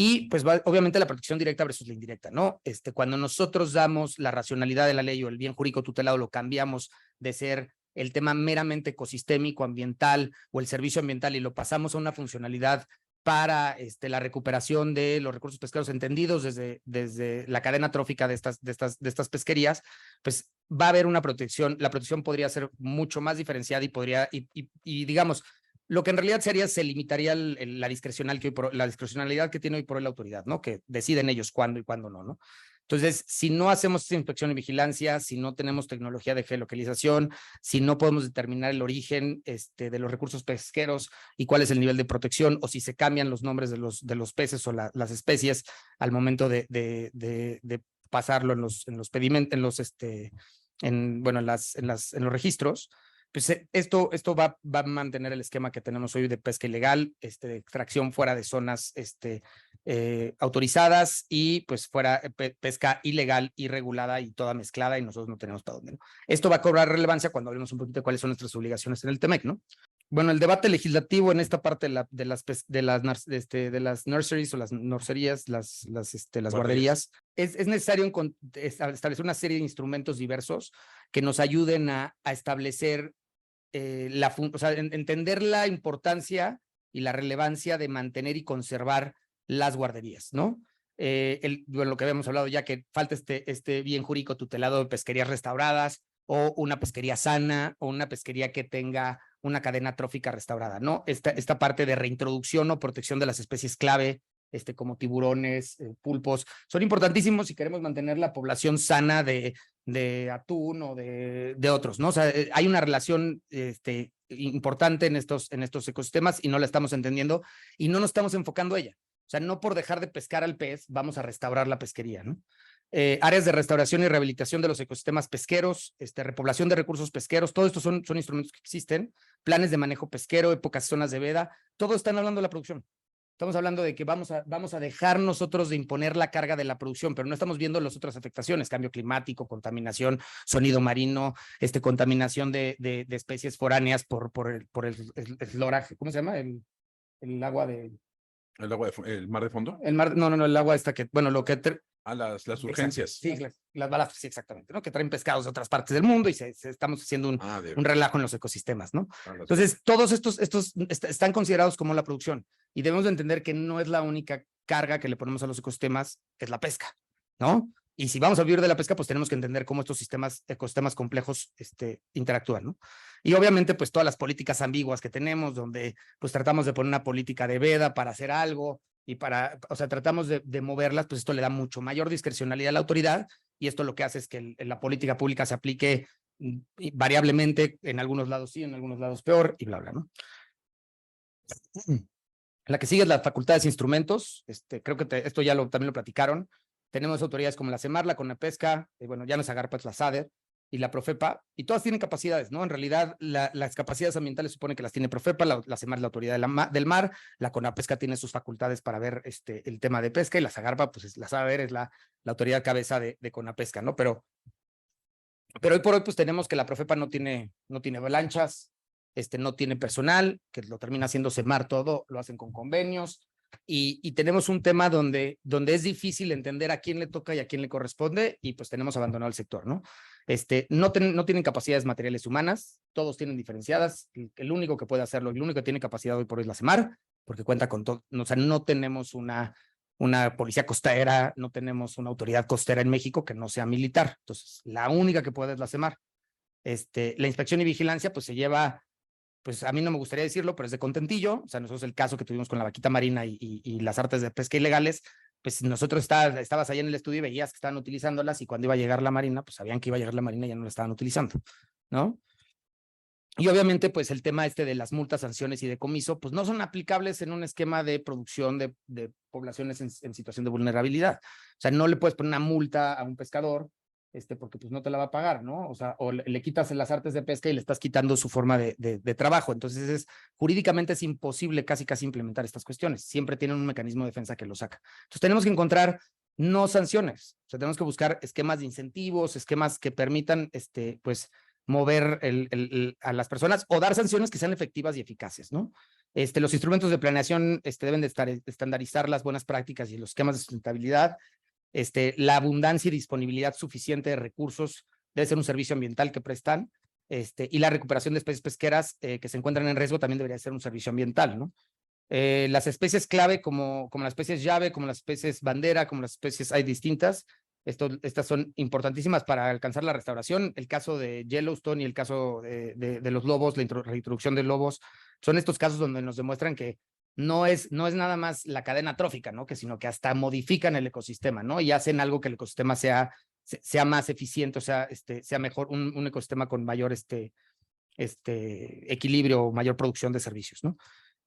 Y pues obviamente la protección directa versus la indirecta, ¿no? Cuando nosotros damos la racionalidad de la ley o el bien jurídico tutelado, lo cambiamos de ser el tema meramente ecosistémico, ambiental o el servicio ambiental y lo pasamos a una funcionalidad para la recuperación de los recursos pesqueros entendidos desde la cadena trófica de estas pesquerías, pues va a haber una protección. La protección podría ser mucho más diferenciada y digamos, lo que en realidad se haría, se limitaría la discrecionalidad que tiene hoy por hoy la autoridad, ¿no? Que deciden ellos cuándo y cuándo no, ¿no? Entonces, si no hacemos esta inspección y vigilancia, si no tenemos tecnología de geolocalización, si no podemos determinar el origen de los recursos pesqueros y cuál es el nivel de protección, o si se cambian los nombres de los peces o las especies al momento de pasarlo en los pedimentos, en los registros, pues esto va a mantener el esquema que tenemos hoy de pesca ilegal, de extracción fuera de zonas autorizadas y pues fuera pesca ilegal, irregulada y toda mezclada y nosotros no tenemos para dónde, ¿no? Esto va a cobrar relevancia cuando hablemos un poquito de cuáles son nuestras obligaciones en el TEMEC, ¿no? Bueno, el debate legislativo en esta parte de las nurseries o las norcerías, las guarderías, es necesario establecer una serie de instrumentos diversos que nos ayuden a establecer entender la importancia y la relevancia de mantener y conservar las guarderías, ¿no? Lo que habíamos hablado ya, que falta este bien jurídico tutelado de pesquerías restauradas o una pesquería sana o una pesquería que tenga una cadena trófica restaurada, ¿no? Esta parte de reintroducción o protección de las especies clave, como tiburones, pulpos, son importantísimos si queremos mantener la población sana de atún o de otros, ¿no? O sea, hay una relación importante en estos ecosistemas y no la estamos entendiendo y no nos estamos enfocando a ella. O sea, no por dejar de pescar al pez vamos a restaurar la pesquería, ¿no? Áreas de restauración y rehabilitación de los ecosistemas pesqueros, repoblación de recursos pesqueros, todo esto son instrumentos que existen, planes de manejo pesquero, épocas, zonas de veda, todos están hablando de la producción. Estamos hablando de que vamos a dejar nosotros de imponer la carga de la producción, pero no estamos viendo las otras afectaciones, cambio climático, contaminación, sonido marino, contaminación de especies foráneas por el floraje, ¿cómo se llama? El agua de... ¿El mar de fondo? El mar, no, el agua lo que... las urgencias. Sí, las balas, sí, exactamente, ¿no? Que traen pescados de otras partes del mundo y estamos haciendo un relajo en los ecosistemas, ¿no? Entonces, todos estos están considerados como la producción y debemos de entender que no es la única carga que le ponemos a los ecosistemas, es la pesca, ¿no? Y si vamos a vivir de la pesca, pues tenemos que entender cómo estos ecosistemas complejos interactúan, ¿no? Y obviamente, pues todas las políticas ambiguas que tenemos, donde pues tratamos de poner una política de veda para hacer algo y tratamos de moverlas, pues esto le da mucho mayor discrecionalidad a la autoridad y esto lo que hace es que la política pública se aplique variablemente, en algunos lados sí, en algunos lados peor y bla, bla, ¿no? La que sigue es las facultades e instrumentos. Creo que esto ya también lo platicaron. Tenemos autoridades como la CEMAR, la CONAPESCA, ya no es Agarpa, es la SADER y la PROFEPA, y todas tienen capacidades, ¿no? En realidad, las capacidades ambientales supone que las tiene PROFEPA, la CEMAR es la autoridad del mar, la CONAPESCA tiene sus facultades para ver el tema de pesca, y la SAGARPA, pues la SADER es la autoridad cabeza de CONAPESCA, ¿no? Pero hoy por hoy, pues tenemos que la PROFEPA no tiene lanchas, no tiene personal, que lo termina haciendo CEMAR todo, lo hacen con convenios, y tenemos un tema donde es difícil entender a quién le toca y a quién le corresponde, y pues tenemos abandonado el sector, ¿no? No tienen capacidades materiales humanas, todos tienen diferenciadas, el único que puede hacerlo, el único que tiene capacidad hoy por hoy es la CEMAR, porque cuenta con todo, o sea, no tenemos una policía costera, no tenemos una autoridad costera en México que no sea militar, entonces la única que puede es la CEMAR. La inspección y vigilancia pues se lleva, pues a mí no me gustaría decirlo, pero es de contentillo, o sea, nosotros el caso que tuvimos con la vaquita marina y las artes de pesca ilegales, pues nosotros estabas ahí en el estudio y veías que estaban utilizándolas, y cuando iba a llegar la marina, pues sabían que iba a llegar la marina y ya no la estaban utilizando, ¿no? Y obviamente, pues el tema de las multas, sanciones y decomiso, pues no son aplicables en un esquema de producción de poblaciones en situación de vulnerabilidad. O sea, no le puedes poner una multa a un pescador, porque pues no te la va a pagar, ¿no? O sea, o le quitas las artes de pesca y le estás quitando su forma de trabajo. Entonces, jurídicamente es imposible casi implementar estas cuestiones. Siempre tienen un mecanismo de defensa que lo saca. Entonces, tenemos que encontrar no sanciones. O sea, tenemos que buscar esquemas de incentivos, esquemas que permitan, pues, mover a las personas o dar sanciones que sean efectivas y eficaces, ¿no? Los instrumentos de planeación deben de estandarizar las buenas prácticas y los esquemas de sustentabilidad. La abundancia y disponibilidad suficiente de recursos debe ser un servicio ambiental que prestan, y la recuperación de especies pesqueras que se encuentran en riesgo también debería ser un servicio ambiental, ¿no? Las especies clave como las especies llave, como las especies bandera, como las especies hay distintas, estas son importantísimas para alcanzar la restauración. El caso de Yellowstone y el caso de los lobos, la reintroducción de lobos, son estos casos donde nos demuestran que no es nada más la cadena trófica, ¿no? Sino que hasta modifican el ecosistema, ¿no? Y hacen algo que el ecosistema sea más eficiente, o sea, sea mejor, un ecosistema con mayor equilibrio, mayor producción de servicios, ¿no?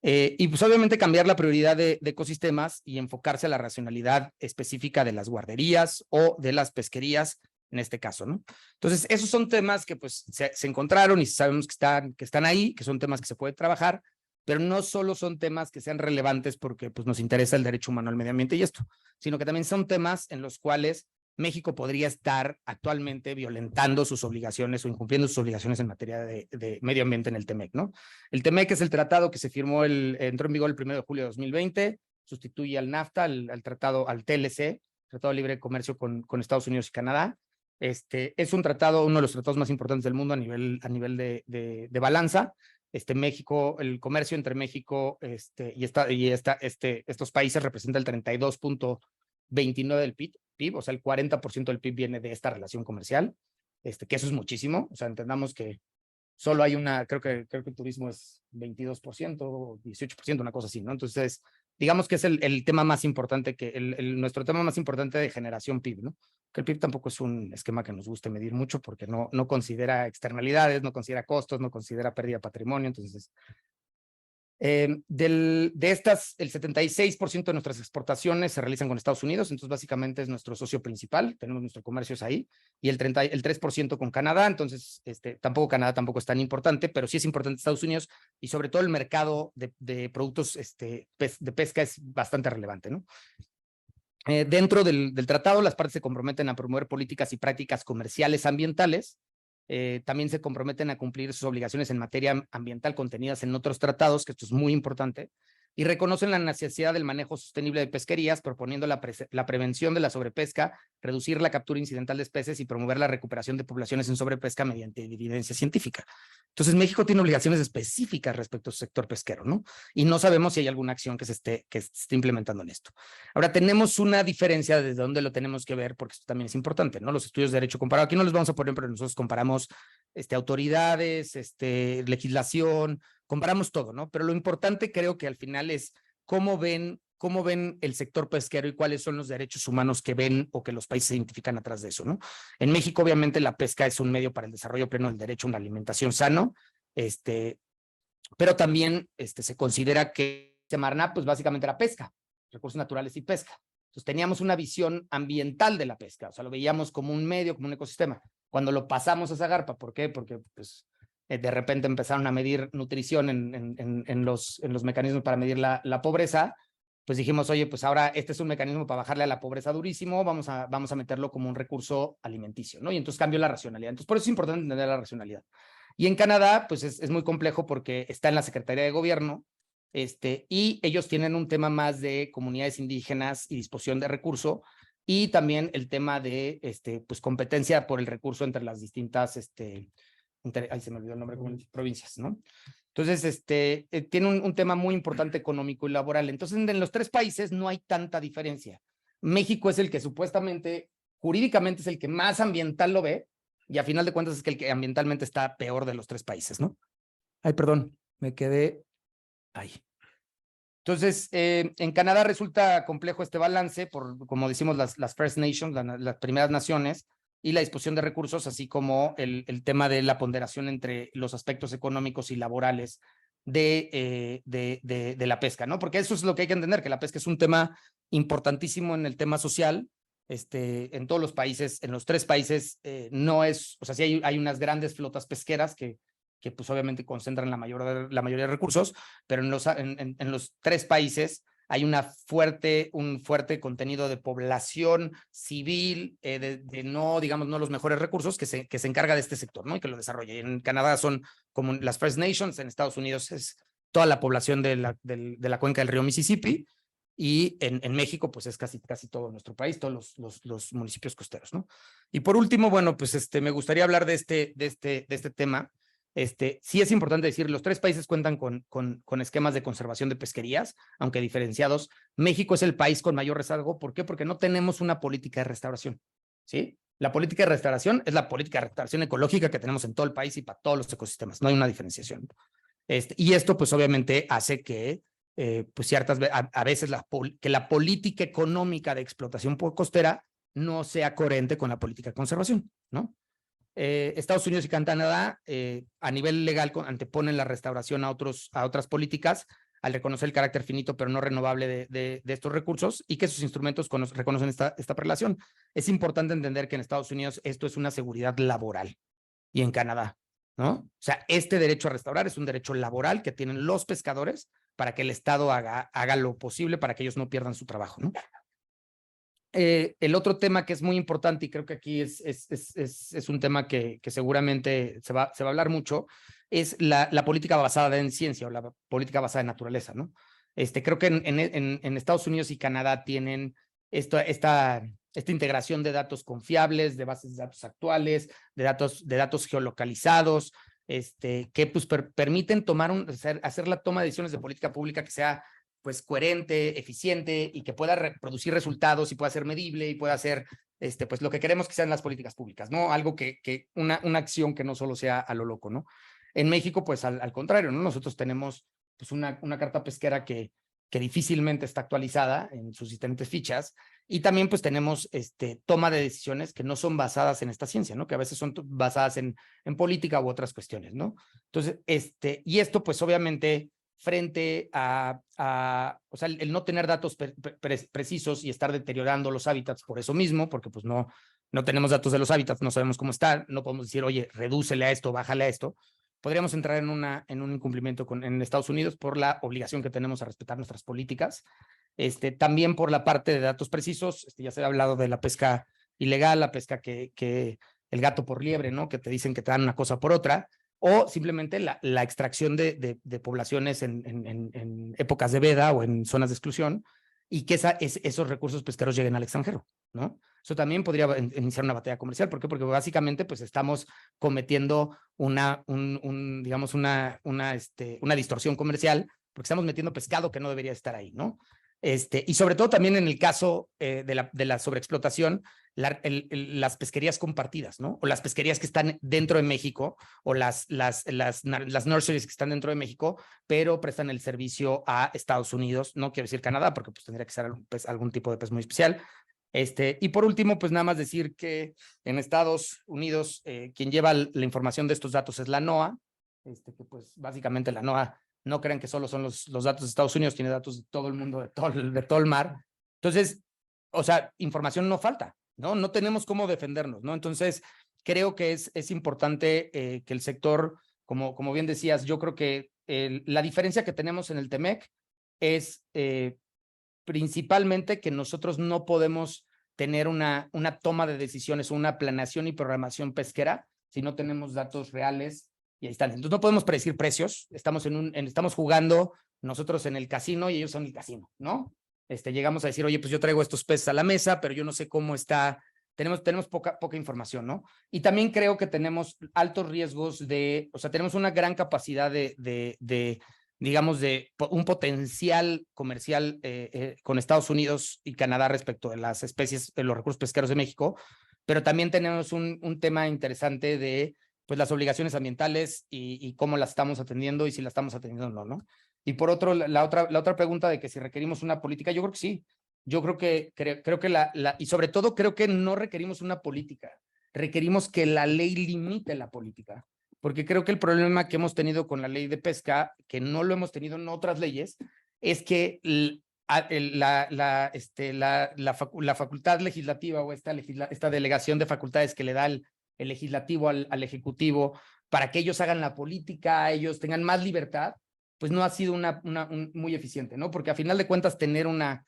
Y pues obviamente cambiar la prioridad de ecosistemas y enfocarse a la racionalidad específica de las guarderías o de las pesquerías, en este caso, ¿no? Entonces, esos son temas que pues se encontraron y sabemos que están ahí, que son temas que se puede trabajar, pero no solo son temas que sean relevantes porque pues nos interesa el derecho humano al medio ambiente y esto, sino que también son temas en los cuales México podría estar actualmente violentando sus obligaciones o incumpliendo sus obligaciones en materia de medio ambiente en el TEMEC, ¿no? El TEMEC es el tratado que se firmó, entró en vigor el 1 de julio de 2020, sustituye al NAFTA, al TLC, Tratado de Libre Comercio con Estados Unidos y Canadá. Es un tratado, uno de los tratados más importantes del mundo a nivel de balanza. México, el comercio entre México estos países representa el 32.29 del PIB, o sea, el 40% del PIB viene de esta relación comercial, que eso es muchísimo, o sea, entendamos que solo hay creo que el turismo es 22%, 18%, una cosa así, ¿no? Entonces, digamos que es el tema más importante, nuestro tema más importante de generación PIB, ¿no? Que el PIB tampoco es un esquema que nos guste medir mucho porque no considera externalidades, no considera costos, no considera pérdida de patrimonio, entonces el 76% de nuestras exportaciones se realizan con Estados Unidos, entonces básicamente es nuestro socio principal, tenemos nuestro comercio ahí, y el 3% con Canadá, entonces Canadá tampoco es tan importante, pero sí es importante Estados Unidos, y sobre todo el mercado de productos de pesca es bastante relevante, ¿no? Dentro del tratado, las partes se comprometen a promover políticas y prácticas comerciales ambientales. También se comprometen a cumplir sus obligaciones en materia ambiental contenidas en otros tratados, que esto es muy importante, y reconocen la necesidad del manejo sostenible de pesquerías, proponiendo la prevención de la sobrepesca, reducir la captura incidental de especies y promover la recuperación de poblaciones en sobrepesca mediante evidencia científica. Entonces, México tiene obligaciones específicas respecto al sector pesquero, ¿no? Y no sabemos si hay alguna acción que se esté implementando en esto. Ahora, tenemos una diferencia desde dónde lo tenemos que ver, porque esto también es importante, ¿no? Los estudios de derecho comparado, aquí no los vamos a poner, pero nosotros comparamos autoridades, legislación, comparamos todo, ¿no? Pero lo importante creo que al final es cómo ven el sector pesquero y cuáles son los derechos humanos que ven o que los países se identifican atrás de eso, ¿no? En México, obviamente, la pesca es un medio para el desarrollo pleno del derecho a una alimentación sano, pero también se considera que Semarnat, pues básicamente era pesca, recursos naturales y pesca. Entonces teníamos una visión ambiental de la pesca, o sea, lo veíamos como un medio, como un ecosistema. Cuando lo pasamos a Zagarpa, ¿por qué? Porque pues de repente empezaron a medir nutrición en los mecanismos para medir la pobreza, pues dijimos, oye, pues ahora este es un mecanismo para bajarle a la pobreza durísimo, vamos a meterlo como un recurso alimenticio, ¿no? Y entonces cambió la racionalidad. Entonces, por eso es importante entender la racionalidad. Y en Canadá, pues es muy complejo porque está en la Secretaría de Gobierno, Y ellos tienen un tema más de comunidades indígenas y disposición de recurso, y también el tema de pues competencia por el recurso entre las distintas ahí se me olvidó el nombre, provincias, ¿no? Entonces, tiene un tema muy importante económico y laboral. Entonces, en los tres países no hay tanta diferencia. México es el que supuestamente, jurídicamente es el que más ambiental lo ve, y a final de cuentas es que el que ambientalmente está peor de los tres países, ¿no? Ay, perdón, me quedé ahí. Entonces, en Canadá resulta complejo este balance por, como decimos, las First Nations, las primeras naciones, y la disposición de recursos, así como el tema de la ponderación entre los aspectos económicos y laborales de la pesca, ¿no? Porque eso es lo que hay que entender, que la pesca es un tema importantísimo en el tema social. En todos los países, en los tres países, no es, o sea, sí hay unas grandes flotas pesqueras que pues obviamente concentran la mayoría de recursos, pero en los tres países hay un fuerte contenido de población civil, no, digamos, no los mejores recursos, que se encarga de este sector, ¿no? Y que lo desarrolla. Y en Canadá son como las First Nations, en Estados Unidos es toda la población de la cuenca del río Mississippi, y en México, pues es casi todo nuestro país, todos los municipios costeros, ¿no? Y por último, bueno, pues me gustaría hablar de este tema. Sí es importante decir, los tres países cuentan con esquemas de conservación de pesquerías, aunque diferenciados. México es el país con mayor rezago. ¿Por qué? Porque no tenemos una política de restauración, ¿sí? La política de restauración es la política de restauración ecológica que tenemos en todo el país y para todos los ecosistemas. No hay una diferenciación. Y esto, pues, obviamente hace que, pues, a veces que la política económica de explotación costera no sea coherente con la política de conservación, ¿no? Estados Unidos y Canadá, a nivel legal, anteponen la restauración a otras políticas al reconocer el carácter finito pero no renovable de estos recursos, y que sus instrumentos reconocen esta relación. Es importante entender que en Estados Unidos esto es una seguridad laboral, y en Canadá, ¿no? O sea, este derecho a restaurar es un derecho laboral que tienen los pescadores para que el Estado haga lo posible para que ellos no pierdan su trabajo, ¿no? El otro tema que es muy importante, y creo que aquí es un tema que seguramente se va a hablar mucho, es la política basada en ciencia, o la política basada en naturaleza, ¿no? Creo que en Estados Unidos y Canadá tienen esta integración de datos confiables, de bases de datos actuales, de datos geolocalizados, que pues permiten hacer la toma de decisiones de política pública que sea, pues, coherente, eficiente, y que pueda producir resultados y pueda ser medible y pueda ser, pues, lo que queremos que sean las políticas públicas, ¿no? Algo una acción que no solo sea a lo loco, ¿no? En México, pues, al contrario, ¿no? Nosotros tenemos, pues, una carta pesquera que difícilmente está actualizada en sus diferentes fichas, y también, pues, tenemos toma de decisiones que no son basadas en esta ciencia, ¿no? Que a veces son basadas en política u otras cuestiones, ¿no? Entonces, y esto, pues, obviamente, frente o sea, el no tener datos precisos y estar deteriorando los hábitats por eso mismo, porque pues no tenemos datos de los hábitats, no sabemos cómo están, no podemos decir, oye, redúcele a esto, bájale a esto. Podríamos entrar en un incumplimiento en Estados Unidos por la obligación que tenemos a respetar nuestras políticas. También por la parte de datos precisos, ya se ha hablado de la pesca ilegal, la pesca que el gato por liebre, ¿no? Que te dicen que te dan una cosa por otra, o simplemente la extracción de poblaciones en épocas de veda o en zonas de exclusión, y que esos recursos pesqueros lleguen al extranjero, ¿no? Eso también podría iniciar una batalla comercial. ¿Por qué? Porque básicamente, pues, estamos cometiendo digamos, una distorsión comercial, porque estamos metiendo pescado que no debería estar ahí, ¿no? Y sobre todo también en el caso de la sobreexplotación, las pesquerías compartidas, ¿no? O las pesquerías que están dentro de México, o las nurseries que están dentro de México, pero prestan el servicio a Estados Unidos. No quiero decir Canadá, porque pues tendría que ser algún tipo de pez muy especial. Y por último, pues nada más decir que en Estados Unidos, quien lleva la información de estos datos es la NOAA, que pues básicamente la NOAA, no crean que solo son los datos de Estados Unidos, tiene datos de todo el mundo, de todo el mar. Entonces, o sea, información no falta, ¿no? No tenemos cómo defendernos, ¿no? Entonces, creo que es importante que el sector, como bien decías, yo creo que la diferencia que tenemos en el TEMEC es principalmente que nosotros no podemos tener una toma de decisiones o una planeación y programación pesquera si no tenemos datos reales y ahí están. Entonces no podemos predecir precios, estamos estamos jugando nosotros en el casino y ellos son el casino, ¿no? Llegamos a decir, oye, pues yo traigo estos peces a la mesa, pero yo no sé cómo está, tenemos poca información, ¿no? Y también creo que tenemos altos riesgos o sea, tenemos una gran capacidad digamos, de un potencial comercial con Estados Unidos y Canadá respecto de las especies, de los recursos pesqueros de México, pero también tenemos un tema interesante de pues, las obligaciones ambientales y cómo las estamos atendiendo y si las estamos atendiendo o no, ¿no? Y por otro, la otra pregunta de que si requerimos una política, yo creo que sí. Yo creo que y sobre todo creo que no requerimos una política, requerimos que la ley limite la política, porque creo que el problema que hemos tenido con la ley de pesca, que no lo hemos tenido en otras leyes, es que la facultad legislativa o esta delegación de facultades que le da el legislativo al ejecutivo para que ellos hagan la política, ellos tengan más libertad, pues no ha sido muy eficiente, ¿no? Porque a final de cuentas tener una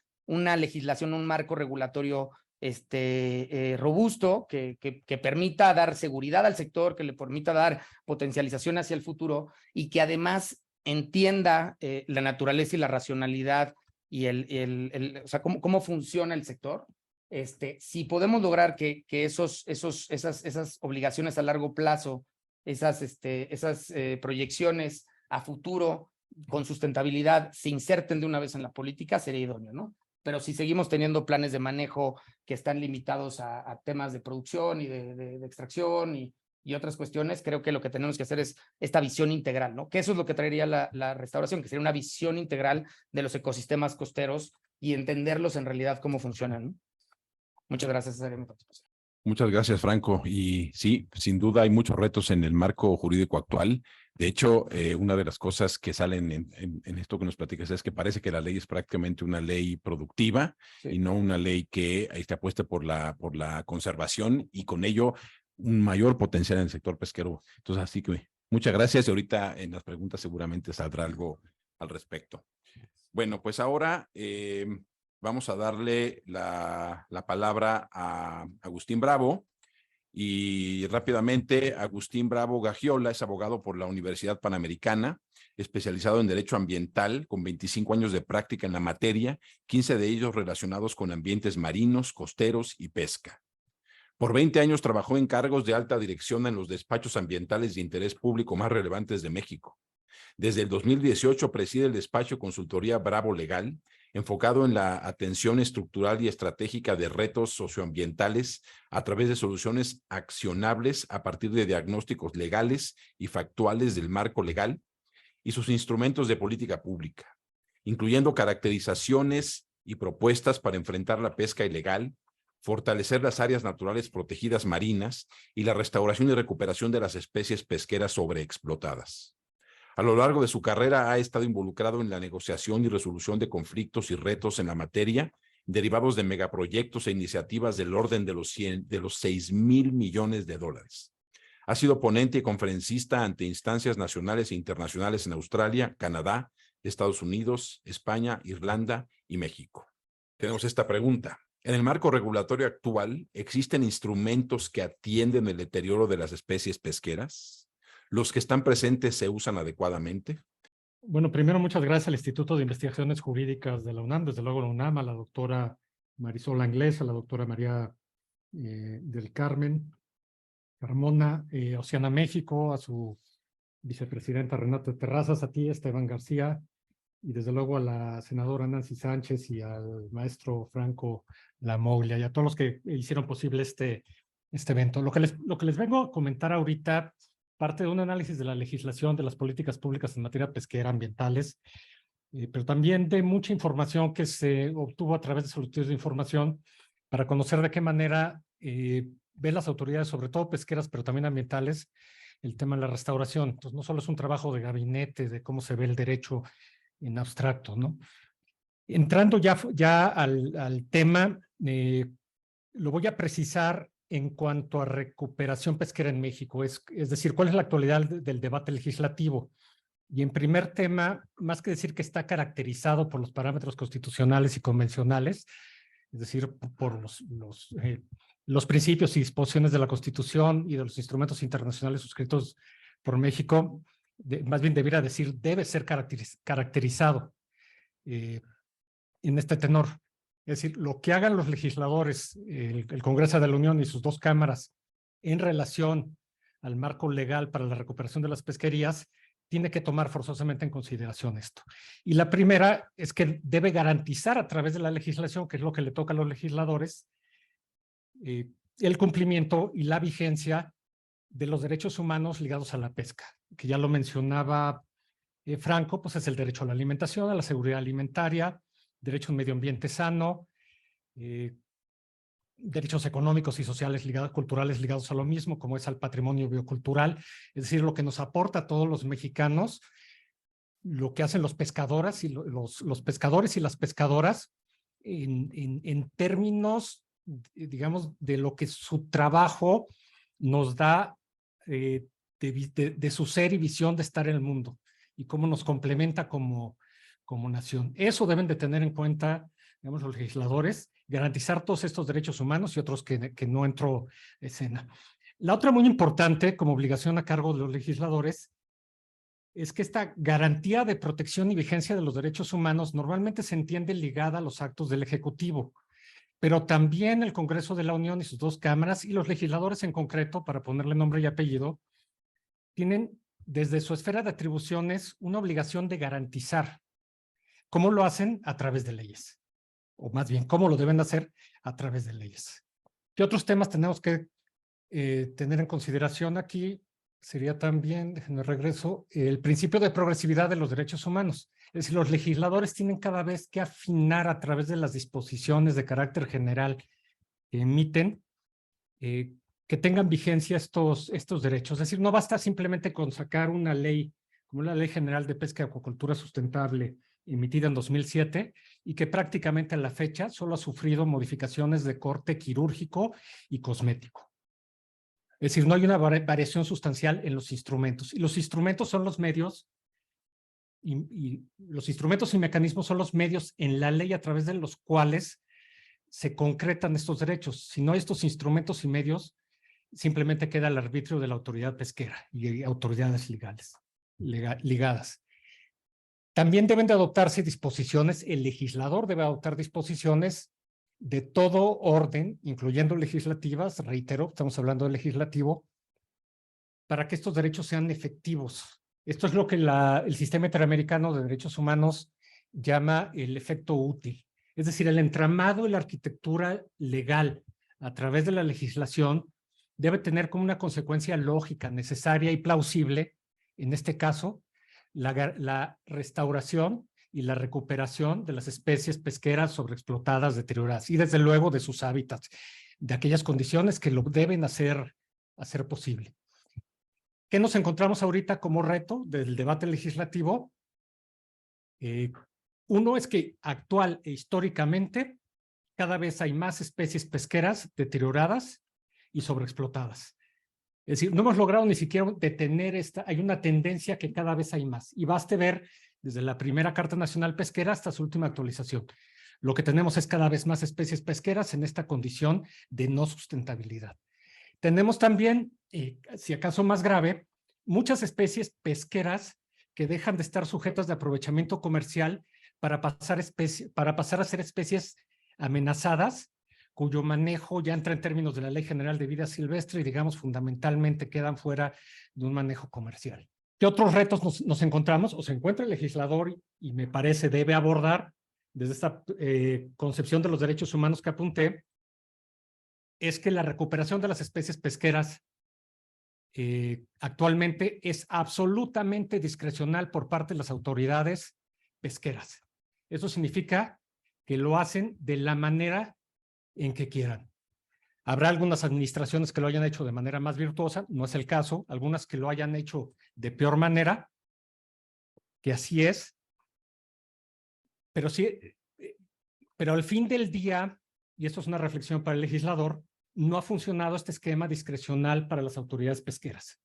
legislación, un marco regulatorio robusto que permita dar seguridad al sector, que le permita dar potencialización hacia el futuro y que además entienda la naturaleza y la racionalidad y o sea, cómo funciona el sector. Si podemos lograr que esas obligaciones a largo plazo, esas proyecciones a futuro con sustentabilidad se inserten de una vez en la política, sería idóneo, ¿no? Pero si seguimos teniendo planes de manejo que están limitados a temas de producción y de extracción y otras cuestiones, creo que lo que tenemos que hacer es esta visión integral, ¿no? Que eso es lo que traería la restauración, que sería una visión integral de los ecosistemas costeros y entenderlos en realidad cómo funcionan, ¿no? Muchas gracias, esa sería mi participación. Muchas gracias, Franco. Y sí, sin duda hay muchos retos en el marco jurídico actual. De hecho, una de las cosas que salen en esto que nos platicas es que parece que la ley es prácticamente una ley productiva y no una ley que apueste por la conservación y con ello un mayor potencial en el sector pesquero. Entonces, así que muchas gracias y ahorita en las preguntas seguramente saldrá algo al respecto. Bueno, pues ahora vamos a darle la palabra a Agustín Bravo. Y rápidamente, Agustín Bravo Gagiola es abogado por la Universidad Panamericana, especializado en Derecho Ambiental, con 25 años de práctica en la materia, 15 de ellos relacionados con ambientes marinos, costeros y pesca. Por 20 años trabajó en cargos de alta dirección en los despachos ambientales de interés público más relevantes de México. Desde el 2018 preside el despacho Consultoría Bravo Legal, enfocado en la atención estructural y estratégica de retos socioambientales a través de soluciones accionables a partir de diagnósticos legales y factuales del marco legal y sus instrumentos de política pública, incluyendo caracterizaciones y propuestas para enfrentar la pesca ilegal, fortalecer las áreas naturales protegidas marinas y la restauración y recuperación de las especies pesqueras sobreexplotadas. A lo largo de su carrera ha estado involucrado en la negociación y resolución de conflictos y retos en la materia, derivados de megaproyectos e iniciativas del orden de los 6,000 millones de dólares. Ha sido ponente y conferencista ante instancias nacionales e internacionales en Australia, Canadá, Estados Unidos, España, Irlanda y México. Tenemos esta pregunta. En el marco regulatorio actual, ¿existen instrumentos que atienden el deterioro de las especies pesqueras? ¿Los que están presentes se usan adecuadamente? Bueno, primero, muchas gracias al Instituto de Investigaciones Jurídicas de la UNAM, desde luego la UNAM, a la doctora Marisol Anglés, a la doctora María del Carmen Carmona, Oceana México, a su vicepresidenta Renata Terrazas, a ti, Esteban García, y desde luego a la senadora Nancy Sánchez y al maestro Franco Lamoglia, y a todos los que hicieron posible este evento. Lo que les vengo a comentar ahorita parte de un análisis de la legislación, de las políticas públicas en materia pesquera, ambientales, pero también de mucha información que se obtuvo a través de solicitudes de información para conocer de qué manera ven las autoridades, sobre todo pesqueras, pero también ambientales, el tema de la restauración. Entonces, no solo es un trabajo de gabinete, de cómo se ve el derecho en abstracto, ¿no? Entrando ya al tema, lo voy a precisar en cuanto a recuperación pesquera en México, es decir, ¿cuál es la actualidad del debate legislativo? Y en primer tema, más que decir que está caracterizado por los parámetros constitucionales y convencionales, es decir, por los principios y disposiciones de la Constitución y de los instrumentos internacionales suscritos por México, más bien debiera decir, debe ser caracterizado en este tenor. Es decir, lo que hagan los legisladores, el Congreso de la Unión y sus dos cámaras en relación al marco legal para la recuperación de las pesquerías, tiene que tomar forzosamente en consideración esto. Y la primera es que debe garantizar a través de la legislación, que es lo que le toca a los legisladores, el cumplimiento y la vigencia de los derechos humanos ligados a la pesca, que ya lo mencionaba Franco, pues es el derecho a la alimentación, a la seguridad alimentaria, derecho a un medio ambiente sano, derechos económicos y sociales culturales ligados a lo mismo, como es al patrimonio biocultural, es decir, lo que nos aporta a todos los mexicanos, lo que hacen los pescadores y los pescadores y las pescadoras en términos, digamos, de lo que su trabajo nos da de su ser y visión de estar en el mundo y cómo nos complementa como nación. Eso deben de tener en cuenta, digamos, los legisladores, garantizar todos estos derechos humanos y otros que no entro en escena. La otra muy importante como obligación a cargo de los legisladores es que esta garantía de protección y vigencia de los derechos humanos normalmente se entiende ligada a los actos del Ejecutivo, pero también el Congreso de la Unión y sus dos cámaras y los legisladores en concreto, para ponerle nombre y apellido, tienen desde su esfera de atribuciones una obligación de garantizar. ¿Cómo lo hacen? A través de leyes. O más bien, ¿cómo lo deben hacer? A través de leyes. ¿Qué otros temas tenemos que tener en consideración aquí? Sería también, déjenme regreso, el principio de progresividad de los derechos humanos. Es decir, los legisladores tienen cada vez que afinar a través de las disposiciones de carácter general que emiten, que tengan vigencia estos derechos. Es decir, no basta simplemente con sacar una ley, como la Ley General de Pesca y Acuacultura Sustentable, emitida en 2007, y que prácticamente a la fecha solo ha sufrido modificaciones de corte quirúrgico y cosmético. Es decir, no hay una variación sustancial en los instrumentos. Y los instrumentos son los medios, y los instrumentos y mecanismos son los medios en la ley a través de los cuales se concretan estos derechos. Si no hay estos instrumentos y medios, simplemente queda al arbitrio de la autoridad pesquera y autoridades ligadas. También deben de adoptarse disposiciones, el legislador debe adoptar disposiciones de todo orden, incluyendo legislativas, reitero, estamos hablando de legislativo, para que estos derechos sean efectivos. Esto es lo que el Sistema Interamericano de Derechos Humanos llama el efecto útil. Es decir, el entramado y la arquitectura legal a través de la legislación debe tener como una consecuencia lógica, necesaria y plausible, en este caso, la restauración y la recuperación de las especies pesqueras sobreexplotadas, deterioradas, y desde luego de sus hábitats, de aquellas condiciones que lo deben hacer posible. ¿Qué nos encontramos ahorita como reto del debate legislativo? Uno es que actual e históricamente cada vez hay más especies pesqueras deterioradas y sobreexplotadas. Es decir, no hemos logrado ni siquiera detener hay una tendencia que cada vez hay más. Y baste ver desde la primera Carta Nacional Pesquera hasta su última actualización. Lo que tenemos es cada vez más especies pesqueras en esta condición de no sustentabilidad. Tenemos también, si acaso más grave, muchas especies pesqueras que dejan de estar sujetas de aprovechamiento comercial para pasar a ser especies amenazadas, cuyo manejo ya entra en términos de la Ley General de Vida Silvestre y, digamos, fundamentalmente quedan fuera de un manejo comercial. ¿Qué otros retos nos encontramos o se encuentra el legislador y me parece debe abordar desde esta concepción de los derechos humanos que apunté? Es que la recuperación de las especies pesqueras actualmente es absolutamente discrecional por parte de las autoridades pesqueras. Eso significa que lo hacen de la manera en que quieran. Habrá algunas administraciones que lo hayan hecho de manera más virtuosa, no es el caso, algunas que lo hayan hecho de peor manera, que así es, pero sí, pero al fin del día, y esto es una reflexión para el legislador, no ha funcionado este esquema discrecional para las autoridades pesqueras,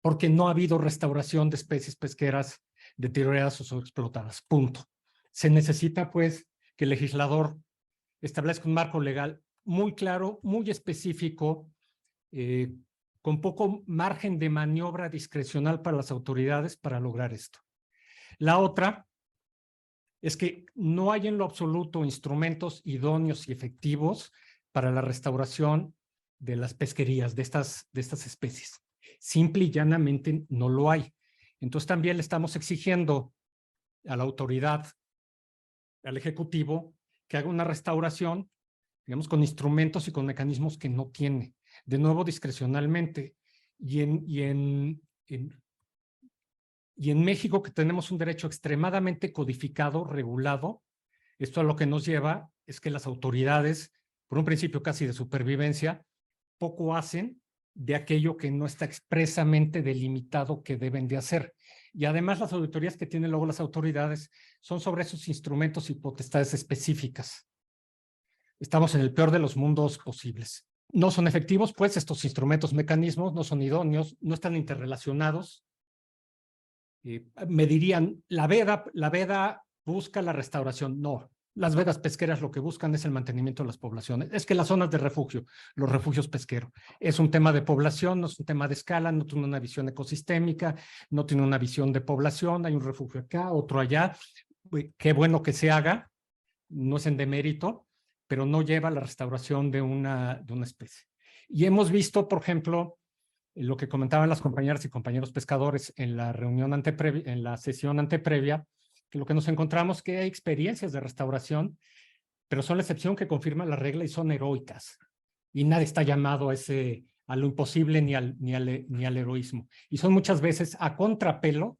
porque no ha habido restauración de especies pesqueras deterioradas o sobreexplotadas, punto. Se necesita, pues, que el legislador establezca un marco legal muy claro, muy específico, con poco margen de maniobra discrecional para las autoridades para lograr esto. La otra es que no hay en lo absoluto instrumentos idóneos y efectivos para la restauración de las pesquerías de estas especies. Simple y llanamente no lo hay. Entonces también le estamos exigiendo a la autoridad, al Ejecutivo, que haga una restauración, digamos, con instrumentos y con mecanismos que no tiene, de nuevo discrecionalmente. Y en México, que tenemos un derecho extremadamente codificado, regulado, esto a lo que nos lleva es que las autoridades, por un principio casi de supervivencia, poco hacen de aquello que no está expresamente delimitado que deben de hacer. Y además las auditorías que tienen luego las autoridades son sobre esos instrumentos y potestades específicas. Estamos en el peor de los mundos posibles. No son efectivos, pues, estos instrumentos, mecanismos, no son idóneos, no están interrelacionados. Me dirían, la veda busca la restauración. No, las vedas pesqueras lo que buscan es el mantenimiento de las poblaciones. Es que las zonas de refugio, los refugios pesqueros, es un tema de población, no es un tema de escala, no tiene una visión ecosistémica, no tiene una visión de población, hay un refugio acá, otro allá. Qué bueno que se haga, no es en demérito, pero no lleva a la restauración de una especie. Y hemos visto, por ejemplo, lo que comentaban las compañeras y compañeros pescadores en la reunión en la sesión anteprevia, que lo que nos encontramos es que hay experiencias de restauración, pero son la excepción que confirma la regla y son heroicas. Y nadie está llamado a lo imposible ni al heroísmo. Y son muchas veces a contrapelo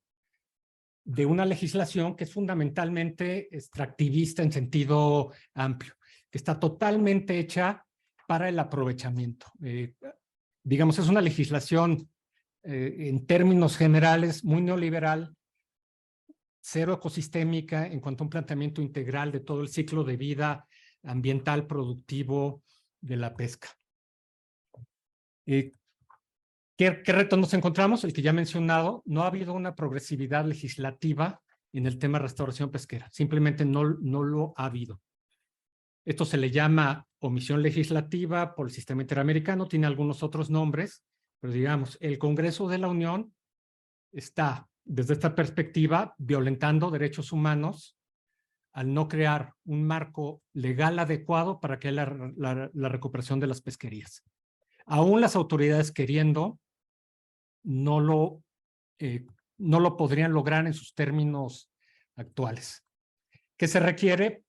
de una legislación que es fundamentalmente extractivista en sentido amplio, que está totalmente hecha para el aprovechamiento. Digamos, es una legislación en términos generales muy neoliberal, cero ecosistémica en cuanto a un planteamiento integral de todo el ciclo de vida ambiental productivo de la pesca. ¿Qué reto nos encontramos? El que ya he mencionado, no ha habido una progresividad legislativa en el tema de restauración pesquera, simplemente no lo ha habido. Esto se le llama omisión legislativa por el sistema interamericano, tiene algunos otros nombres, pero digamos, el Congreso de la Unión está, desde esta perspectiva, violentando derechos humanos al no crear un marco legal adecuado para que haya la recuperación de las pesquerías. Aún las autoridades queriendo, no lo podrían lograr en sus términos actuales. ¿Qué se requiere?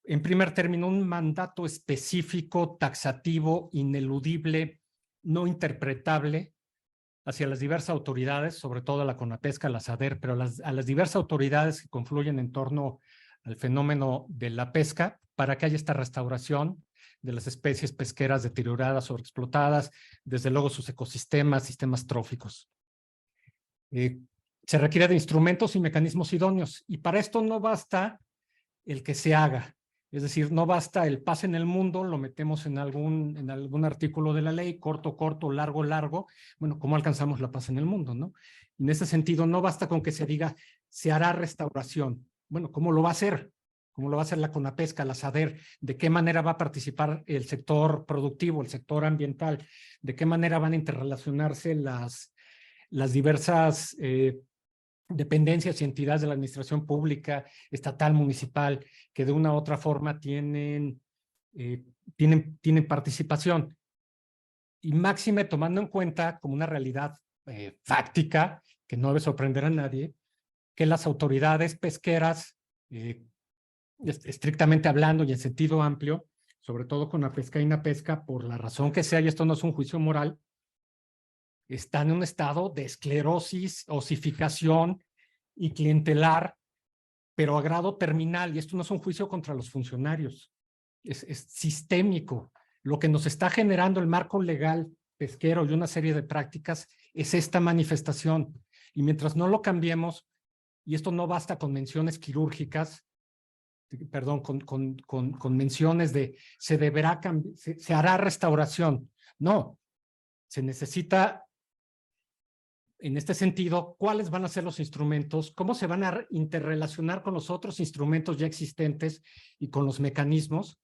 En primer término, un mandato específico, taxativo, ineludible, no interpretable hacia las diversas autoridades, sobre todo a la CONAPESCA, a la SADER, pero a las diversas autoridades que confluyen en torno al fenómeno de la pesca para que haya esta restauración de las especies pesqueras deterioradas, sobreexplotadas, desde luego sus ecosistemas, sistemas tróficos. Se requiere de instrumentos y mecanismos idóneos, y para esto no basta el que se haga. Es decir, no basta el paz en el mundo, lo metemos en algún artículo de la ley, corto, largo, largo. Bueno, ¿cómo alcanzamos la paz en el mundo, no? En ese sentido, no basta con que se diga, se hará restauración. Bueno, ¿cómo lo va a hacer? ¿Cómo lo va a hacer la CONAPESCA, la SADER? ¿De qué manera va a participar el sector productivo, el sector ambiental? ¿De qué manera van a interrelacionarse las diversas dependencias y entidades de la administración pública, estatal, municipal, que de una u otra forma tienen participación? Y máxime tomando en cuenta como una realidad fáctica, que no debe sorprender a nadie, que las autoridades pesqueras, estrictamente hablando y en sentido amplio, sobre todo con la pesca y la pesca, por la razón que sea, y esto no es un juicio moral, están en un estado de esclerosis, osificación y clientelar, pero a grado terminal, y esto no es un juicio contra los funcionarios, es sistémico. Lo que nos está generando el marco legal pesquero y una serie de prácticas es esta manifestación, y mientras no lo cambiemos, y esto no basta con menciones quirúrgicas, perdón, con menciones de se hará restauración. No, se necesita, en este sentido, cuáles van a ser los instrumentos, cómo se van a interrelacionar con los otros instrumentos ya existentes y con los mecanismos,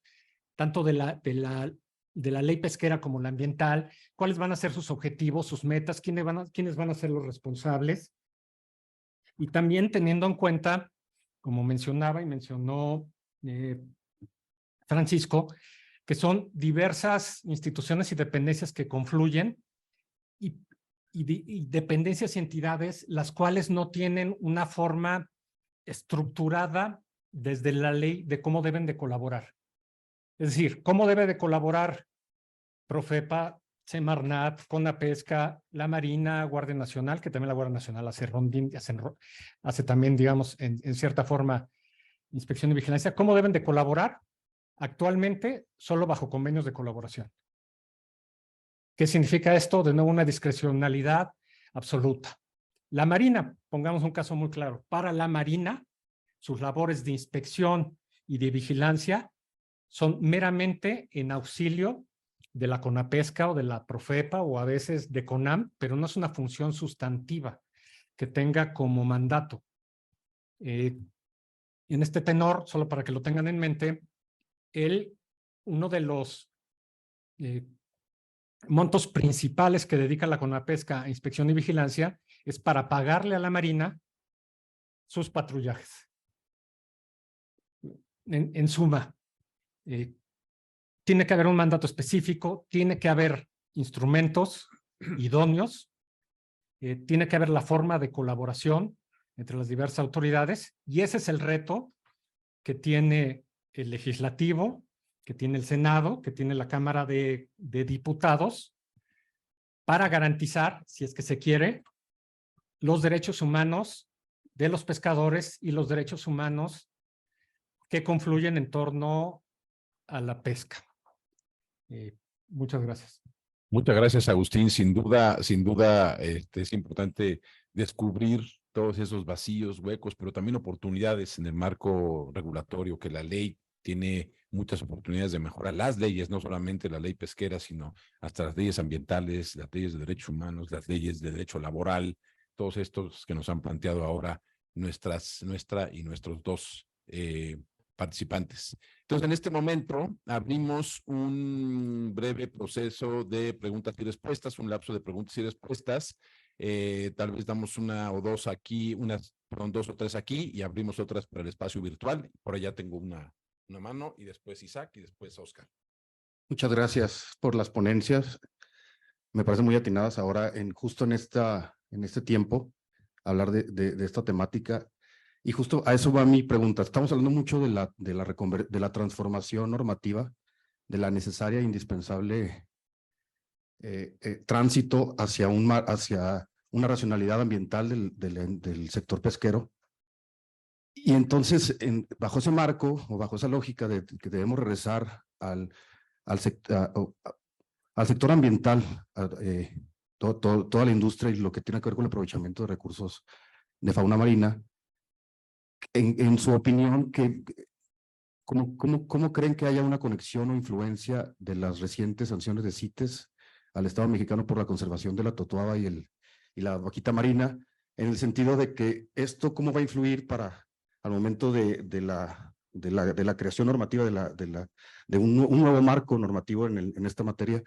tanto de la de la ley pesquera como la ambiental, cuáles van a ser sus objetivos, sus metas, quiénes van a ser los responsables. Y también teniendo en cuenta, como mencionaba y mencionó Francisco, que son diversas instituciones y dependencias que confluyen y dependencias y entidades, las cuales no tienen una forma estructurada desde la ley de cómo deben de colaborar. Es decir, cómo debe de colaborar Profepa, Semarnat, Conapesca, la Marina, Guardia Nacional, que también la Guardia Nacional hace rondín, hace también, digamos, en cierta forma, inspección y vigilancia. ¿Cómo deben de colaborar? Actualmente, solo bajo convenios de colaboración. ¿Qué significa esto? De nuevo, una discrecionalidad absoluta. La Marina, pongamos un caso muy claro, para la Marina, sus labores de inspección y de vigilancia son meramente en auxilio de la Conapesca o de la Profepa o a veces de CONAM, pero no es una función sustantiva que tenga como mandato. En este tenor, solo para que lo tengan en mente, uno de los montos principales que dedica la Conapesca a inspección y vigilancia es para pagarle a la Marina sus patrullajes. En suma, tiene que haber un mandato específico, tiene que haber instrumentos idóneos, tiene que haber la forma de colaboración entre las diversas autoridades, y ese es el reto que tiene el legislativo, que tiene el Senado, que tiene la Cámara de Diputados, para garantizar, si es que se quiere, los derechos humanos de los pescadores y los derechos humanos que confluyen en torno a la pesca. Muchas gracias. Muchas gracias, Agustín. Sin duda, es importante descubrir todos esos vacíos, huecos, pero también oportunidades en el marco regulatorio, que la ley tiene muchas oportunidades de mejorar. Las leyes, no solamente la ley pesquera, sino hasta las leyes ambientales, las leyes de derechos humanos, las leyes de derecho laboral, todos estos que nos han planteado ahora nuestra y nuestros dos participantes. Entonces, en este momento abrimos un breve proceso de preguntas y respuestas, un lapso de preguntas y respuestas. Tal vez damos una o dos aquí, dos o tres aquí, y abrimos otras para el espacio virtual. Por allá tengo una mano, y después Isaac, y después Oscar. Muchas gracias por las ponencias. Me parecen muy atinadas ahora, justo en este tiempo, hablar de esta temática. Y justo a eso va mi pregunta. Estamos hablando mucho de la transformación normativa, de la necesaria e indispensable tránsito hacia una racionalidad ambiental del sector pesquero. Y entonces, bajo ese marco o bajo esa lógica de que debemos regresar al sector ambiental, toda la industria y lo que tiene que ver con el aprovechamiento de recursos de fauna marina, en su opinión, ¿cómo creen que haya una conexión o influencia de las recientes sanciones de CITES al Estado mexicano por la conservación de la totuaba y la vaquita marina, en el sentido de que esto cómo va a influir al momento de la creación normativa de un nuevo marco normativo en esta materia,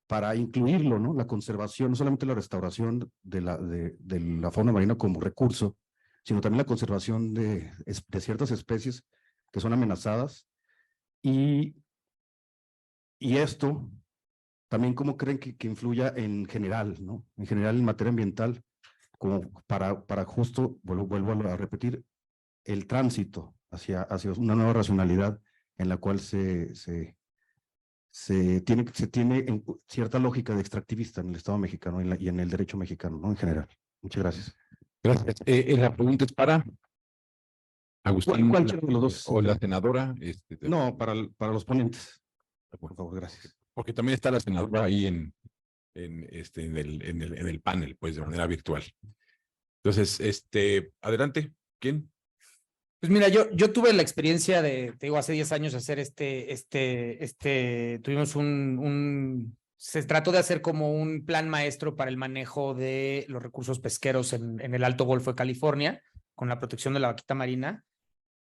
para incluirlo, ¿no? La conservación, no solamente la restauración de la fauna marina como recurso, sino también la conservación de ciertas especies que son amenazadas. Y esto también, ¿cómo creen que influya en general, ¿no? En general en materia ambiental, como para justo, vuelvo a repetir, el tránsito hacia una nueva racionalidad en la cual se tiene cierta lógica de extractivista en el Estado mexicano y en el derecho mexicano, ¿no? En general. Muchas gracias. Gracias. La pregunta es para Agustín. Cualquiera de los dos. O la senadora. No, para los ponentes. Por favor, gracias. Porque también está la senadora ahí en el panel, pues, de manera virtual. Entonces, adelante. ¿Quién? Pues mira, yo tuve la experiencia te digo, hace 10 años hacer tuvimos se trató de hacer como un plan maestro para el manejo de los recursos pesqueros en el Alto Golfo de California, con la protección de la vaquita marina.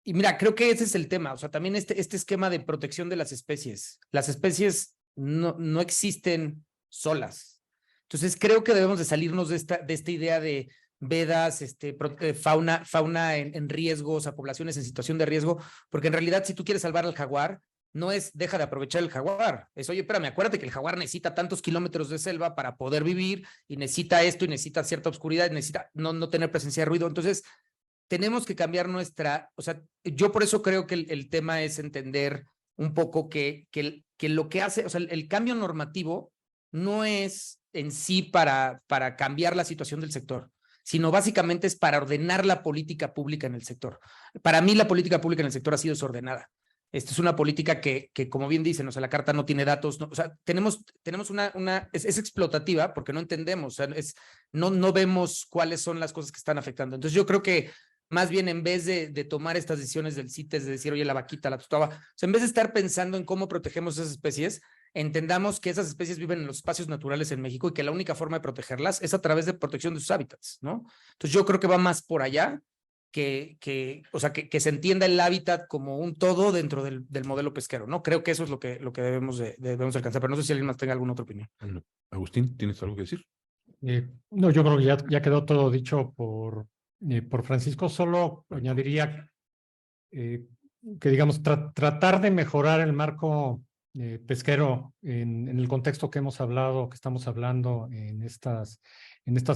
Y mira, creo que ese es el tema, o sea, también este esquema de protección de las especies. Las especies no existen solas. Entonces creo que debemos de salirnos de esta idea de vedas, fauna en riesgos, a poblaciones en situación de riesgo, porque en realidad si tú quieres salvar al jaguar, no es deja de aprovechar el jaguar, es oye, espérame, acuérdate que el jaguar necesita tantos kilómetros de selva para poder vivir y necesita esto y necesita cierta oscuridad, necesita no tener presencia de ruido. Entonces tenemos que cambiar o sea, yo por eso creo que el tema es entender un poco que lo que hace, o sea, el cambio normativo no es en sí para cambiar la situación del sector, sino básicamente es para ordenar la política pública en el sector. Para mí la política pública en el sector ha sido desordenada. Esta es una política que como bien dicen, o sea, la carta no tiene datos, o sea, tenemos es explotativa porque no entendemos, o sea, no vemos cuáles son las cosas que están afectando. Entonces yo creo que más bien en vez de tomar estas decisiones del CITES, de decir, oye, la vaquita, la totoaba, o sea, en vez de estar pensando en cómo protegemos esas especies, entendamos que esas especies viven en los espacios naturales en México y que la única forma de protegerlas es a través de protección de sus hábitats, ¿no? Entonces yo creo que va más por allá o sea, que se entienda el hábitat como un todo dentro del modelo pesquero, ¿no? Creo que eso es lo que debemos alcanzar, pero no sé si alguien más tenga alguna otra opinión. Agustín, ¿tienes algo que decir? No, yo creo que ya quedó todo dicho por Francisco. Solo añadiría que, digamos, tratar de mejorar el marco pesquero en el contexto que hemos hablado, que estamos hablando en estas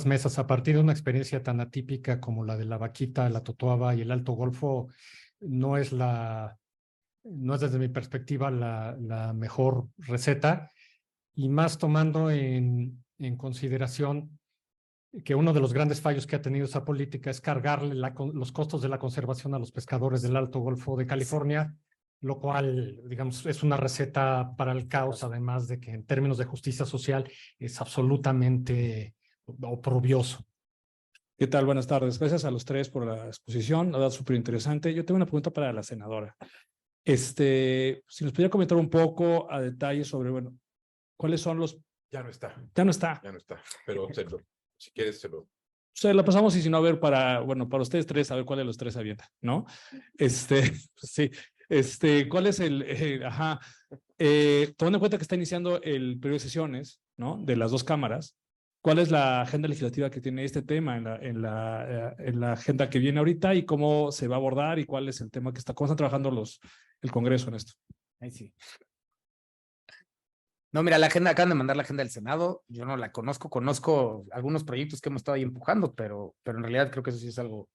mesas, a partir de una experiencia tan atípica como la de la vaquita, la totoaba y el Alto Golfo, no es desde mi perspectiva la mejor receta, y más tomando en consideración que uno de los grandes fallos que ha tenido esa política es cargarle los costos de la conservación a los pescadores del Alto Golfo de California, lo cual, digamos, es una receta para el caos, además de que en términos de justicia social es absolutamente oprobioso. ¿Qué tal? Buenas tardes. Gracias a los tres por la exposición. La verdad, súper interesante. Yo tengo una pregunta para la senadora. Si nos pudiera comentar un poco a detalle sobre, bueno, ¿cuáles son los...? Ya no está. Ya no está. Ya no está, pero si quieres se lo... O sea, la pasamos y si no, a ver, para ustedes tres, a ver cuál de los tres avienta, ¿no? Sí. ¿Cuál es tomando en cuenta que está iniciando el periodo de sesiones, ¿no? De las dos cámaras, ¿cuál es la agenda legislativa que tiene este tema en la agenda que viene ahorita y cómo se va a abordar y cuál es el tema cómo están trabajando el Congreso en esto? Ahí sí. No, mira, la agenda, acaban de mandar la agenda del Senado, yo no la conozco algunos proyectos que hemos estado ahí empujando, pero en realidad creo que eso sí es algo.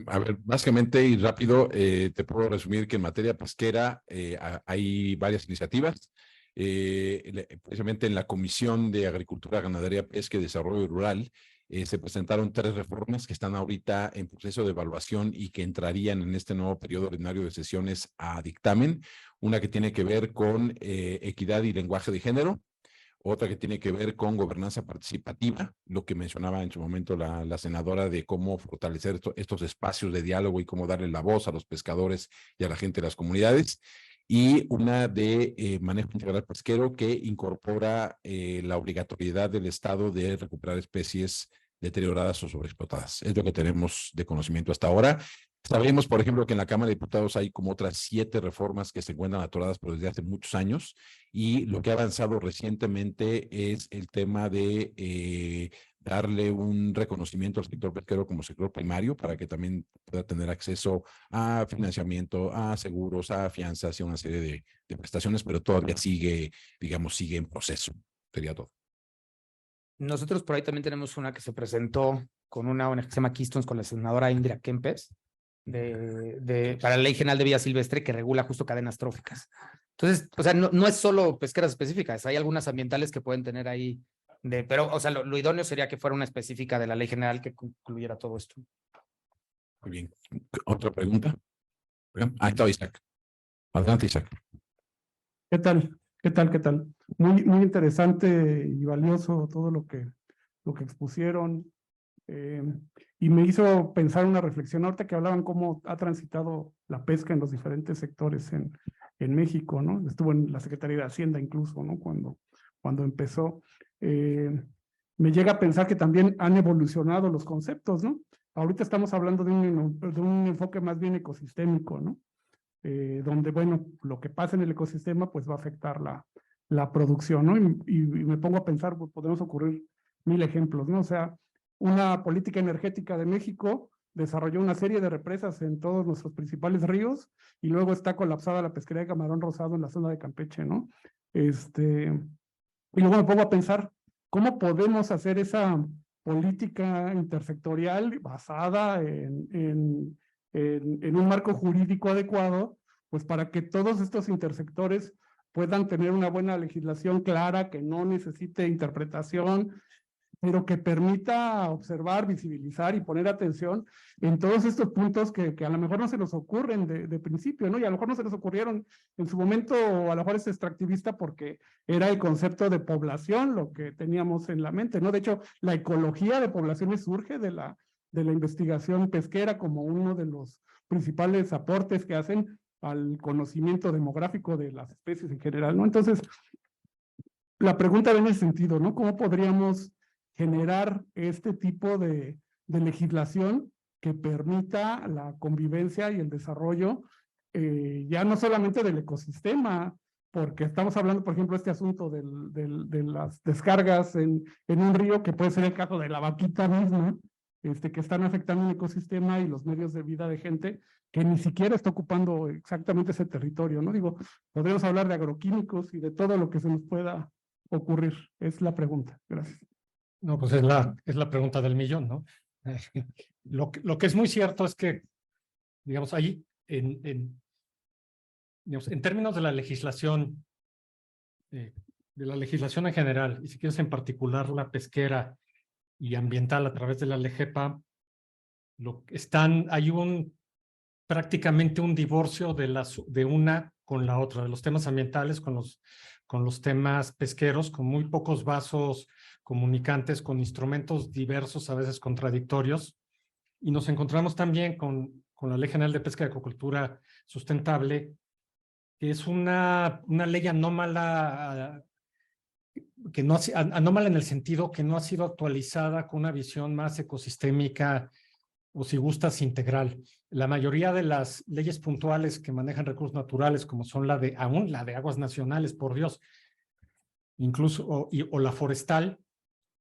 A ver, básicamente y rápido, te puedo resumir que en materia pesquera hay varias iniciativas. Precisamente en la Comisión de Agricultura, Ganadería, Pesca y Desarrollo Rural se presentaron 3 reformas que están ahorita en proceso de evaluación y que entrarían en este nuevo periodo ordinario de sesiones a dictamen. Una que tiene que ver con equidad y lenguaje de género, otra que tiene que ver con gobernanza participativa, lo que mencionaba en su momento la senadora de cómo fortalecer estos espacios de diálogo y cómo darle la voz a los pescadores y a la gente de las comunidades, y una de manejo integral pesquero que incorpora la obligatoriedad del Estado de recuperar especies deterioradas o sobreexplotadas. Es lo que tenemos de conocimiento hasta ahora. Sabemos, por ejemplo, que en la Cámara de Diputados hay como otras 7 reformas que se encuentran atoradas por desde hace muchos años, y lo que ha avanzado recientemente es el tema de darle un reconocimiento al sector pesquero como sector primario para que también pueda tener acceso a financiamiento, a seguros, a fianzas y a una serie de prestaciones, pero todavía sigue en proceso. Sería todo. Nosotros por ahí también tenemos una que se presentó con una ONG que se llama Keystone, con la senadora Indira Kempes, para la Ley General de Vida Silvestre, que regula justo cadenas tróficas. Entonces, o sea, no es solo pesqueras específicas, hay algunas ambientales que pueden tener ahí, pero, o sea, lo idóneo sería que fuera una específica de la Ley General que concluyera todo esto. Muy bien. ¿Otra pregunta? Ahí está Isaac. Adelante, Isaac. ¿Qué tal? ¿Qué tal? Muy interesante y valioso todo lo que expusieron. Y me hizo pensar una reflexión ahorita que hablaban cómo ha transitado la pesca en los diferentes sectores en México, ¿no? Estuvo en la Secretaría de Hacienda incluso, ¿no? Cuando empezó. Me llega a pensar que también han evolucionado los conceptos, ¿no? Ahorita estamos hablando de un enfoque más bien ecosistémico, ¿no? donde, bueno, lo que pasa en el ecosistema pues va a afectar la producción, ¿no? Y me pongo a pensar, pues podemos ocurrir 1000 ejemplos, ¿no? O sea, una política energética de México desarrolló una serie de represas en todos nuestros principales ríos y luego está colapsada la pesquería de camarón rosado en la zona de Campeche, ¿no? Y luego me pongo a pensar, ¿cómo podemos hacer esa política intersectorial basada en un marco jurídico adecuado, pues para que todos estos intersectores puedan tener una buena legislación clara, que no necesite interpretación, pero que permita observar, visibilizar y poner atención en todos estos puntos que a lo mejor no se nos ocurren de principio, ¿no? Y a lo mejor no se nos ocurrieron en su momento, o a lo mejor es extractivista porque era el concepto de población lo que teníamos en la mente, ¿no? De hecho, la ecología de poblaciones surge de la investigación pesquera como uno de los principales aportes que hacen al conocimiento demográfico de las especies en general, ¿no? Entonces, la pregunta va en ese sentido, ¿no? ¿Cómo podríamos generar este tipo de legislación que permita la convivencia y el desarrollo ya no solamente del ecosistema, porque estamos hablando, por ejemplo, este asunto de las descargas en un río, que puede ser el caso de la vaquita misma, que están afectando el ecosistema y los medios de vida de gente que ni siquiera está ocupando exactamente ese territorio, ¿no? Digo, podríamos hablar de agroquímicos y de todo lo que se nos pueda ocurrir. Es la pregunta. Gracias. No, pues es la pregunta del millón, ¿no? Lo que es muy cierto es que, digamos, ahí, digamos, en términos de la legislación en general, y si quieres en particular la pesquera y ambiental a través de la LEGEPA, hay prácticamente un divorcio de una con la otra, de los temas ambientales con los temas pesqueros, con muy pocos vasos comunicantes, con instrumentos diversos, a veces contradictorios, y nos encontramos también con la Ley General de Pesca y Acuicultura Sustentable, que es una ley anómala, anómala en el sentido que no ha sido actualizada con una visión más ecosistémica o, si gustas, integral. La mayoría de las leyes puntuales que manejan recursos naturales, como son aún la de aguas nacionales, por Dios, incluso, o la forestal,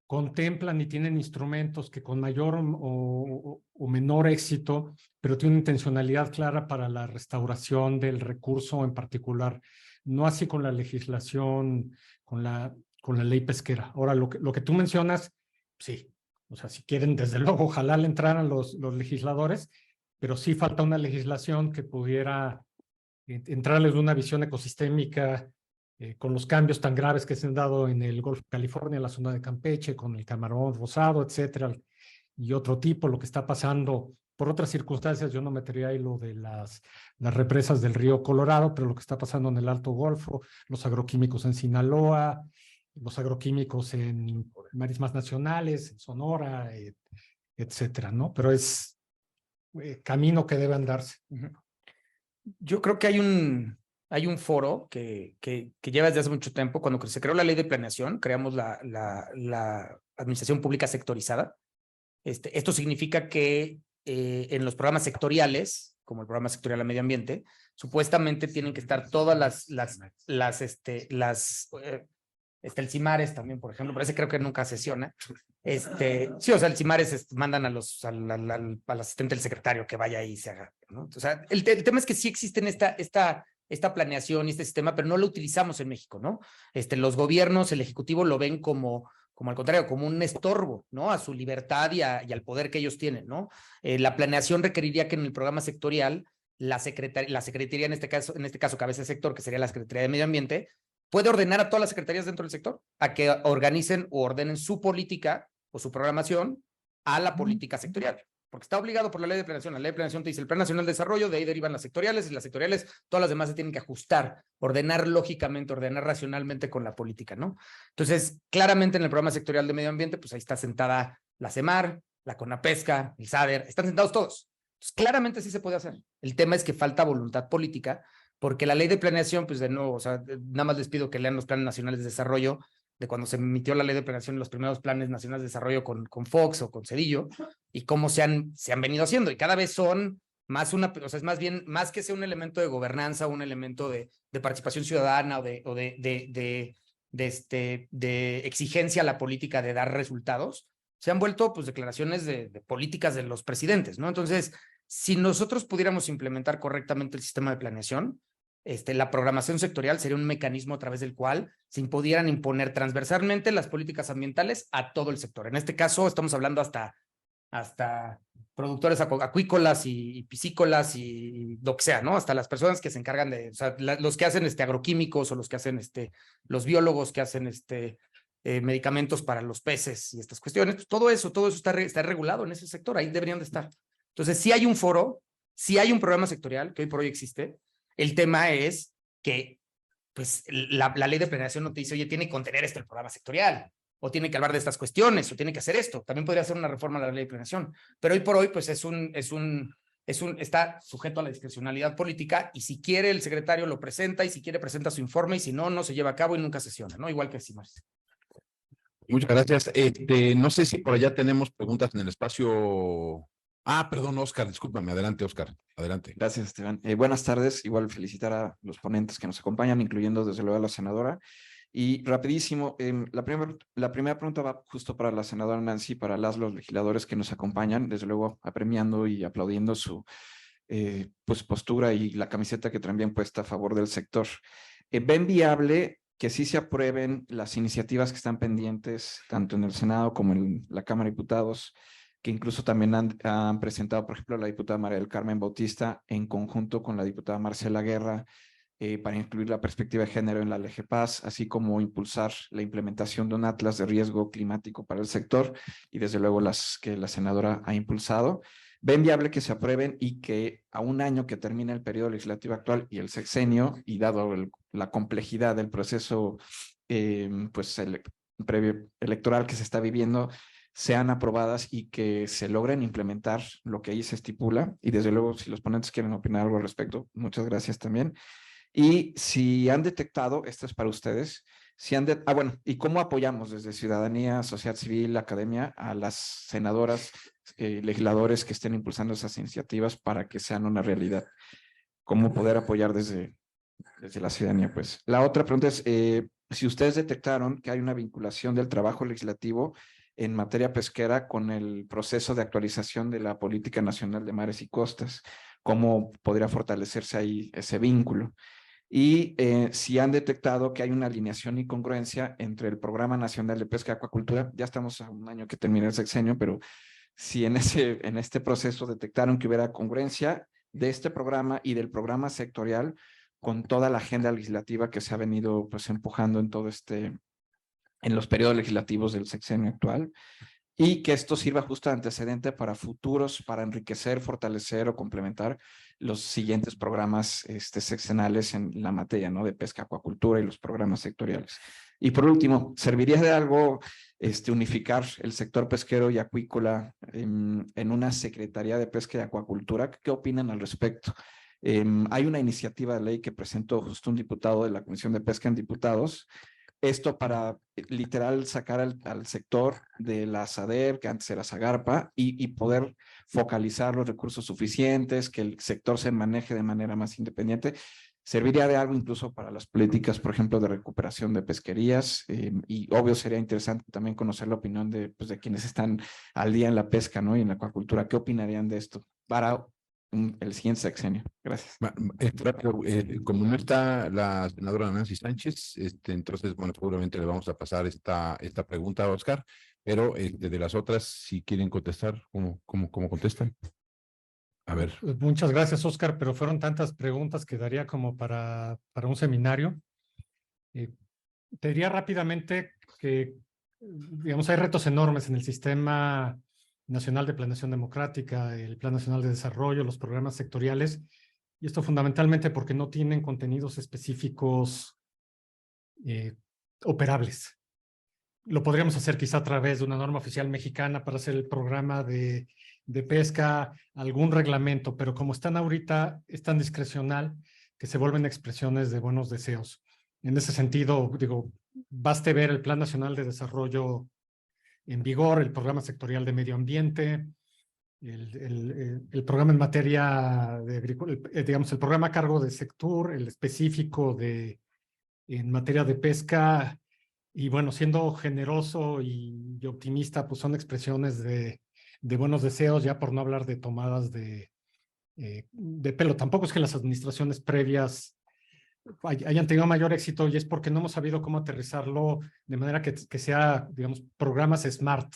contemplan y tienen instrumentos que con mayor o menor éxito, pero tienen intencionalidad clara para la restauración del recurso en particular. No así con la legislación, con la ley pesquera. Ahora, lo que tú mencionas, sí. O sea, si quieren, desde luego, ojalá le entraran los legisladores, pero sí falta una legislación que pudiera entrarles de una visión ecosistémica con los cambios tan graves que se han dado en el Golfo de California, en la zona de Campeche, con el camarón rosado, etcétera, y otro tipo, lo que está pasando por otras circunstancias. Yo no metería ahí lo de las represas del río Colorado, pero lo que está pasando en el Alto Golfo, los agroquímicos en Sinaloa, los agroquímicos en marismas nacionales, en Sonora, etcétera, ¿no? Pero es camino que debe andarse. Yo creo que hay un foro que lleva desde hace mucho tiempo. Cuando se creó la ley de planeación, creamos la administración pública sectorizada. Esto significa que en los programas sectoriales, como el programa sectorial a medio ambiente, supuestamente tienen que estar todas el CIMARES también, por ejemplo, pero ese creo que nunca sesiona. Sí, o sea, el CIMARES mandan al asistente del secretario que vaya ahí y se haga, ¿no? O sea, el tema es que sí existen esta planeación y este sistema, pero no lo utilizamos en México, ¿no? Los gobiernos, el ejecutivo lo ven como al contrario, como un estorbo, ¿no? A su libertad y al poder que ellos tienen, ¿no? La planeación requeriría que en el programa sectorial la secretaría, en este caso cabeza de sector, que sería la Secretaría de Medio Ambiente, puede ordenar a todas las secretarías dentro del sector a que organicen o ordenen su política o su programación a la política sectorial, porque está obligado por la ley de planeación. La ley de planeación te dice el Plan Nacional de Desarrollo, de ahí derivan las sectoriales, y las sectoriales, todas las demás se tienen que ajustar, ordenar lógicamente, ordenar racionalmente con la política, ¿no? Entonces, claramente en el programa sectorial de medio ambiente, pues ahí está sentada la CEMAR, la CONAPESCA, el SADER, están sentados todos. Entonces, claramente sí se puede hacer. El tema es que falta voluntad política, porque la ley de planeación, pues de nuevo, o sea, nada más les pido que lean los planes nacionales de desarrollo de cuando se emitió la ley de planeación, los primeros planes nacionales de desarrollo con Fox o con Cedillo, y cómo se han venido haciendo, y cada vez son o sea, es más bien, más que sea un elemento de gobernanza, un elemento de participación ciudadana o de exigencia a la política de dar resultados, se han vuelto pues declaraciones de políticas de los presidentes, ¿no? Entonces, si nosotros pudiéramos implementar correctamente el sistema de planeación, la programación sectorial sería un mecanismo a través del cual se pudieran imponer transversalmente las políticas ambientales a todo el sector. En este caso, estamos hablando hasta productores acuícolas y piscícolas y lo que sea, ¿no? Hasta las personas que se encargan de, o sea, los que hacen agroquímicos o los que hacen los biólogos que hacen medicamentos para los peces y estas cuestiones, pues todo eso está regulado en ese sector, ahí deberían de estar. Entonces, sí hay un foro, sí hay un programa sectorial que hoy por hoy existe. El tema es que pues la ley de planeación no te dice, oye, tiene que contener el programa sectorial, o tiene que hablar de estas cuestiones, o tiene que hacer esto. También podría ser una reforma a la ley de planeación, pero hoy por hoy pues está sujeto a la discrecionalidad política, y si quiere el secretario lo presenta, y si quiere presenta su informe, y si no, no se lleva a cabo y nunca sesiona, ¿no? Igual que CIMARS. Muchas gracias. No sé si por allá tenemos preguntas en el espacio. Ah, perdón, Oscar, discúlpame. Adelante, Oscar. Adelante. Gracias, Esteban. Buenas tardes. Igual felicitar a los ponentes que nos acompañan, incluyendo desde luego a la senadora. Y rapidísimo, la primera pregunta va justo para la senadora Nancy, para los legisladores que nos acompañan, desde luego apremiando y aplaudiendo su pues, postura y la camiseta que traen bien puesta a favor del sector. ¿Ven viable que sí se aprueben las iniciativas que están pendientes, tanto en el Senado como en la Cámara de Diputados, que incluso también han presentado, por ejemplo, la diputada María del Carmen Bautista, en conjunto con la diputada Marcela Guerra, para incluir la perspectiva de género en la LGPAS, así como impulsar la implementación de un atlas de riesgo climático para el sector, y desde luego las que la senadora ha impulsado? ¿Ven viable que se aprueben y que a un año que termine el periodo legislativo actual y el sexenio, y dado la complejidad del proceso pues previo electoral que se está viviendo, sean aprobadas y que se logren implementar lo que ahí se estipula? Y desde luego, si los ponentes quieren opinar algo al respecto, muchas gracias también. Y si han detectado, esto es para ustedes, bueno, ¿y cómo apoyamos desde ciudadanía, sociedad civil, academia, a las senadoras, legisladores que estén impulsando esas iniciativas para que sean una realidad? ¿Cómo poder apoyar desde la ciudadanía? Pues la otra pregunta es, si ustedes detectaron que hay una vinculación del trabajo legislativo en materia pesquera con el proceso de actualización de la Política Nacional de Mares y Costas, ¿cómo podría fortalecerse ahí ese vínculo? Y si han detectado que hay una alineación y congruencia entre el Programa Nacional de Pesca y Acuacultura, ya estamos a un año que termina el sexenio, pero si en este proceso detectaron que hubiera congruencia de este programa y del programa sectorial con toda la agenda legislativa que se ha venido pues empujando en todo en los periodos legislativos del sexenio actual, y que esto sirva justo de antecedente para futuros, para enriquecer, fortalecer o complementar los siguientes programas sexenales en la materia, ¿no?, de pesca, acuacultura y los programas sectoriales. Y por último, ¿serviría de algo unificar el sector pesquero y acuícola en una Secretaría de Pesca y Acuacultura? ¿Qué opinan al respecto? Hay una iniciativa de ley que presentó justo un diputado de la Comisión de Pesca en Diputados, esto para literal sacar al sector de la SADER, que antes era SAGARPA, y poder focalizar los recursos suficientes, que el sector se maneje de manera más independiente. Serviría de algo incluso para las políticas, por ejemplo, de recuperación de pesquerías, y obvio sería interesante también conocer la opinión de quienes están al día en la pesca, ¿no?, y en la acuacultura. ¿Qué opinarían de esto para el siguiente sexenio? Gracias. Como no está la senadora Nancy Sánchez, entonces, bueno, seguramente le vamos a pasar esta pregunta a Oscar, pero de las otras, si quieren contestar, ¿cómo contestan? A ver. Muchas gracias, Oscar, pero fueron tantas preguntas que daría como para un seminario. Te diría rápidamente que, digamos, hay retos enormes en el sistema nacional de planeación democrática, el Plan Nacional de Desarrollo, los programas sectoriales, y esto fundamentalmente porque no tienen contenidos específicos operables. Lo podríamos hacer quizá a través de una norma oficial mexicana para hacer el programa de pesca, algún reglamento, pero como están ahorita, es tan discrecional que se vuelven expresiones de buenos deseos. En ese sentido, digo, baste ver el Plan Nacional de Desarrollo en vigor, el Programa Sectorial de Medio Ambiente, el programa en materia de agricultura, digamos, el programa a cargo de sector, el específico en materia de pesca, y bueno, siendo generoso y optimista, pues son expresiones de buenos deseos, ya por no hablar de tomadas de pelo. Tampoco es que las administraciones previas hayan tenido mayor éxito, y es porque no hemos sabido cómo aterrizarlo de manera que sea, digamos, programas SMART,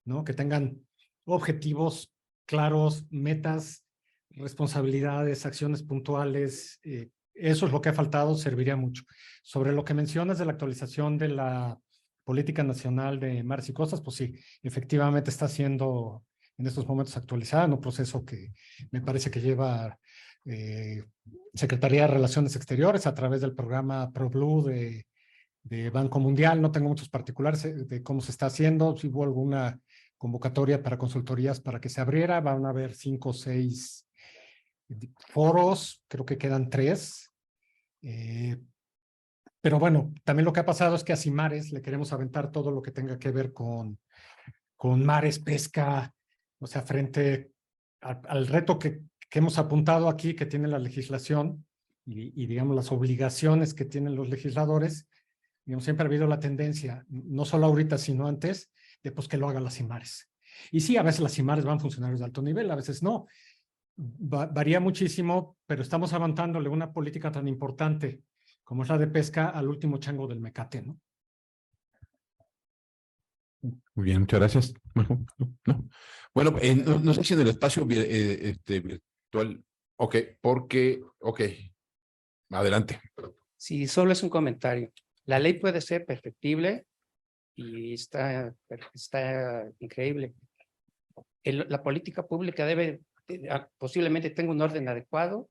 ¿no? Que tengan objetivos claros, metas, responsabilidades, acciones puntuales. Eso es lo que ha faltado, serviría mucho. Sobre lo que mencionas de la actualización de la Política Nacional de Mares y Costas, pues sí, efectivamente está siendo en estos momentos actualizada en un proceso que me parece que lleva Secretaría de Relaciones Exteriores a través del programa ProBlue de Banco Mundial. No tengo muchos particulares de cómo se está haciendo. Si hubo alguna convocatoria para consultorías para que se abriera, van a haber 5 o 6 foros, creo que quedan 3. Pero bueno, también lo que ha pasado es que a CIMARES le queremos aventar todo lo que tenga que ver con mares, pesca, o sea, frente al reto que hemos apuntado aquí, que tiene la legislación y digamos las obligaciones que tienen los legisladores. Digamos, siempre ha habido la tendencia, no solo ahorita, sino antes, de pues que lo hagan las CIMARES. Y sí, a veces las CIMARES van funcionarios de alto nivel, a veces no. Varía muchísimo, pero estamos avanzándole una política tan importante como es la de pesca al último chango del mecate, ¿no? Muy bien, muchas gracias. No. Bueno, no sé si en el espacio virtual. Ok, adelante. Sí, solo es un comentario. La ley puede ser perfectible y está increíble. La política pública posiblemente tenga un orden adecuado,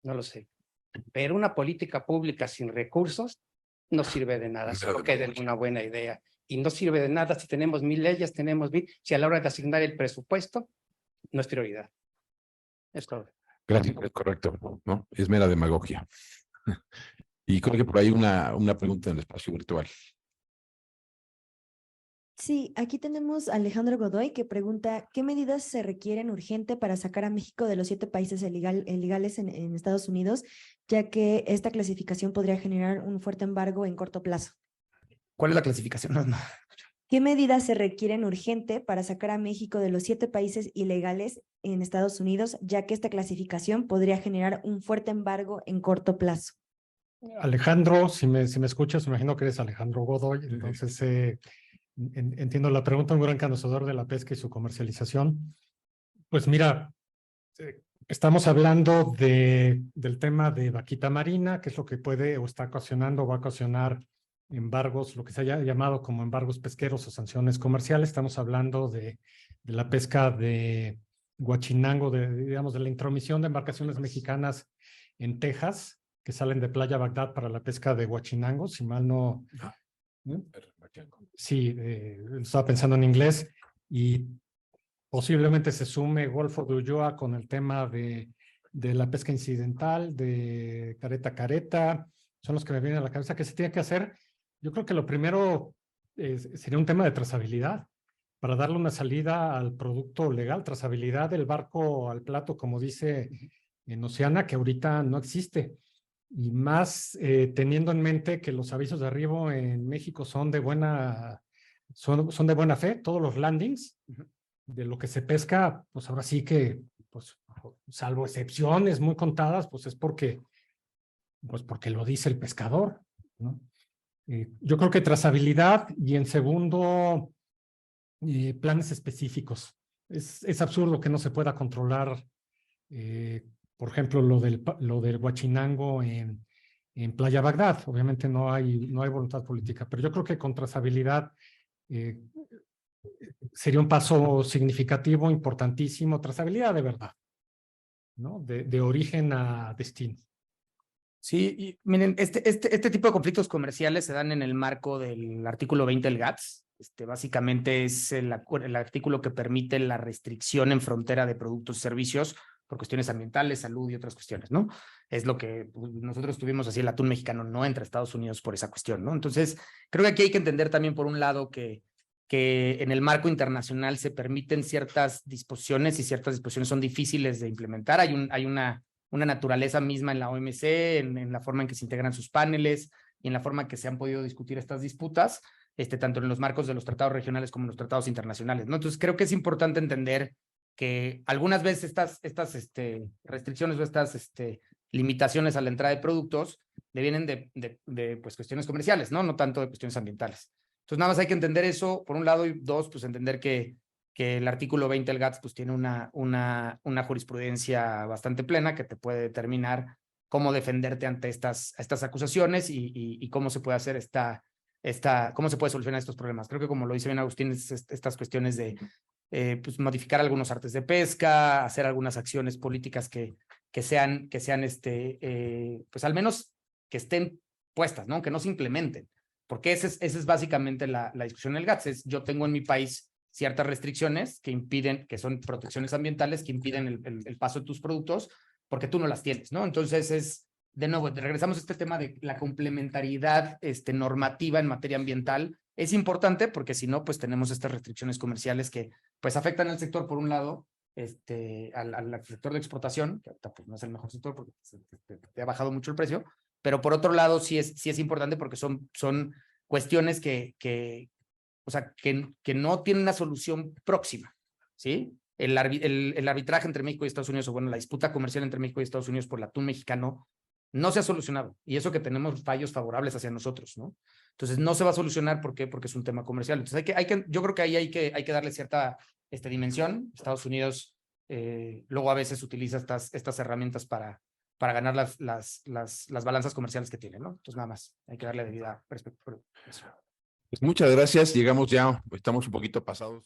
no lo sé, pero una política pública sin recursos no sirve de nada, solo que es una buena idea. Y no sirve de nada si tenemos 1000 leyes, si a la hora de asignar el presupuesto no es prioridad. Es todo. Gracias, es correcto, ¿no? Es mera demagogia. Y creo que por ahí una pregunta en el espacio virtual. Sí, aquí tenemos a Alejandro Godoy que pregunta, ¿qué medidas se requieren urgente para sacar a México de los 7 países ilegales en Estados Unidos, ya que esta clasificación podría generar un fuerte embargo en corto plazo? ¿Cuál es la clasificación? No. ¿Qué medidas se requieren urgente para sacar a México de los 7 países ilegales en Estados Unidos, ya que esta clasificación podría generar un fuerte embargo en corto plazo? Alejandro, si me escuchas, me imagino que eres Alejandro Godoy, entonces entiendo la pregunta, un gran conocedor de la pesca y su comercialización. Pues mira, estamos hablando del tema de vaquita marina, que es lo que puede o está ocasionando o va a ocasionar embargos, lo que se haya llamado como embargos pesqueros o sanciones comerciales. Estamos hablando de la pesca de Huachinango, digamos, de la intromisión de embarcaciones mexicanas en Texas, que salen de Playa Bagdad para la pesca de Huachinango, si mal no... Sí, estaba pensando en inglés, y posiblemente se sume Golfo de Ulloa con el tema de la pesca incidental, de careta, son los que me vienen a la cabeza. ¿Qué se tiene que hacer? Yo creo que lo primero sería un tema de trazabilidad, para darle una salida al producto legal, trazabilidad del barco al plato, como dice en Oceana, que ahorita no existe. Y más teniendo en mente que los avisos de arribo en México son de buena fe, todos los landings de lo que se pesca, pues ahora sí que, pues, salvo excepciones muy contadas, pues es porque lo dice el pescador, ¿no? Yo creo que trazabilidad, y en segundo, planes específicos. Es absurdo que no se pueda controlar, por ejemplo, lo del Huachinango en Playa Bagdad. Obviamente no hay voluntad política, pero yo creo que con trazabilidad sería un paso significativo, importantísimo, trazabilidad de verdad, ¿no? De origen a destino. Sí, y miren, este tipo de conflictos comerciales se dan en el marco del artículo 20 del GATS. Básicamente es el artículo que permite la restricción en frontera de productos y servicios por cuestiones ambientales, salud y otras cuestiones, ¿no? Es lo que nosotros tuvimos así, el atún mexicano no entra a Estados Unidos por esa cuestión, ¿no? Entonces, creo que aquí hay que entender también, por un lado, que que en el marco internacional se permiten ciertas disposiciones y ciertas disposiciones son difíciles de implementar. Hay una naturaleza misma en la OMC, en la forma en que se integran sus paneles y en la forma en que se han podido discutir estas disputas, tanto en los marcos de los tratados regionales como en los tratados internacionales, ¿no? Entonces creo que es importante entender que algunas veces estas restricciones o estas limitaciones a la entrada de productos devienen de pues, cuestiones comerciales, ¿no? No tanto de cuestiones ambientales. Entonces, nada más hay que entender eso, por un lado, y dos, pues entender que el artículo 20 del GATS pues, tiene una jurisprudencia bastante plena que te puede determinar cómo defenderte ante estas acusaciones y cómo se puede hacer cómo se puede solucionar estos problemas. Creo que como lo dice bien Agustín, estas cuestiones de pues, modificar algunos artes de pesca, hacer algunas acciones políticas que sean pues al menos que estén puestas, ¿no? Que no se implementen. Porque esa es básicamente la discusión en el GATS. Yo tengo en mi país ciertas restricciones que impiden, que son protecciones ambientales, que impiden el paso de tus productos porque tú no las tienes, ¿no? Entonces de nuevo, regresamos a este tema de la complementariedad normativa en materia ambiental. Es importante porque si no, pues tenemos estas restricciones comerciales que pues afectan al sector por un lado, al sector de exportación, que ahorita pues no es el mejor sector porque te ha bajado mucho el precio, pero por otro lado sí es importante porque son cuestiones que no tienen una solución próxima, ¿sí? El arbitraje entre México y Estados Unidos, o bueno, la disputa comercial entre México y Estados Unidos por el atún mexicano, no se ha solucionado. Y eso que tenemos fallos favorables hacia nosotros, ¿no? Entonces no se va a solucionar, ¿por qué? Porque es un tema comercial. Entonces yo creo que ahí hay que darle cierta dimensión. Estados Unidos luego a veces utiliza estas herramientas para ganar las balanzas comerciales que tiene, ¿no? Entonces nada más, hay que darle debida perspectiva. Pues muchas gracias. Llegamos ya, estamos un poquito pasados.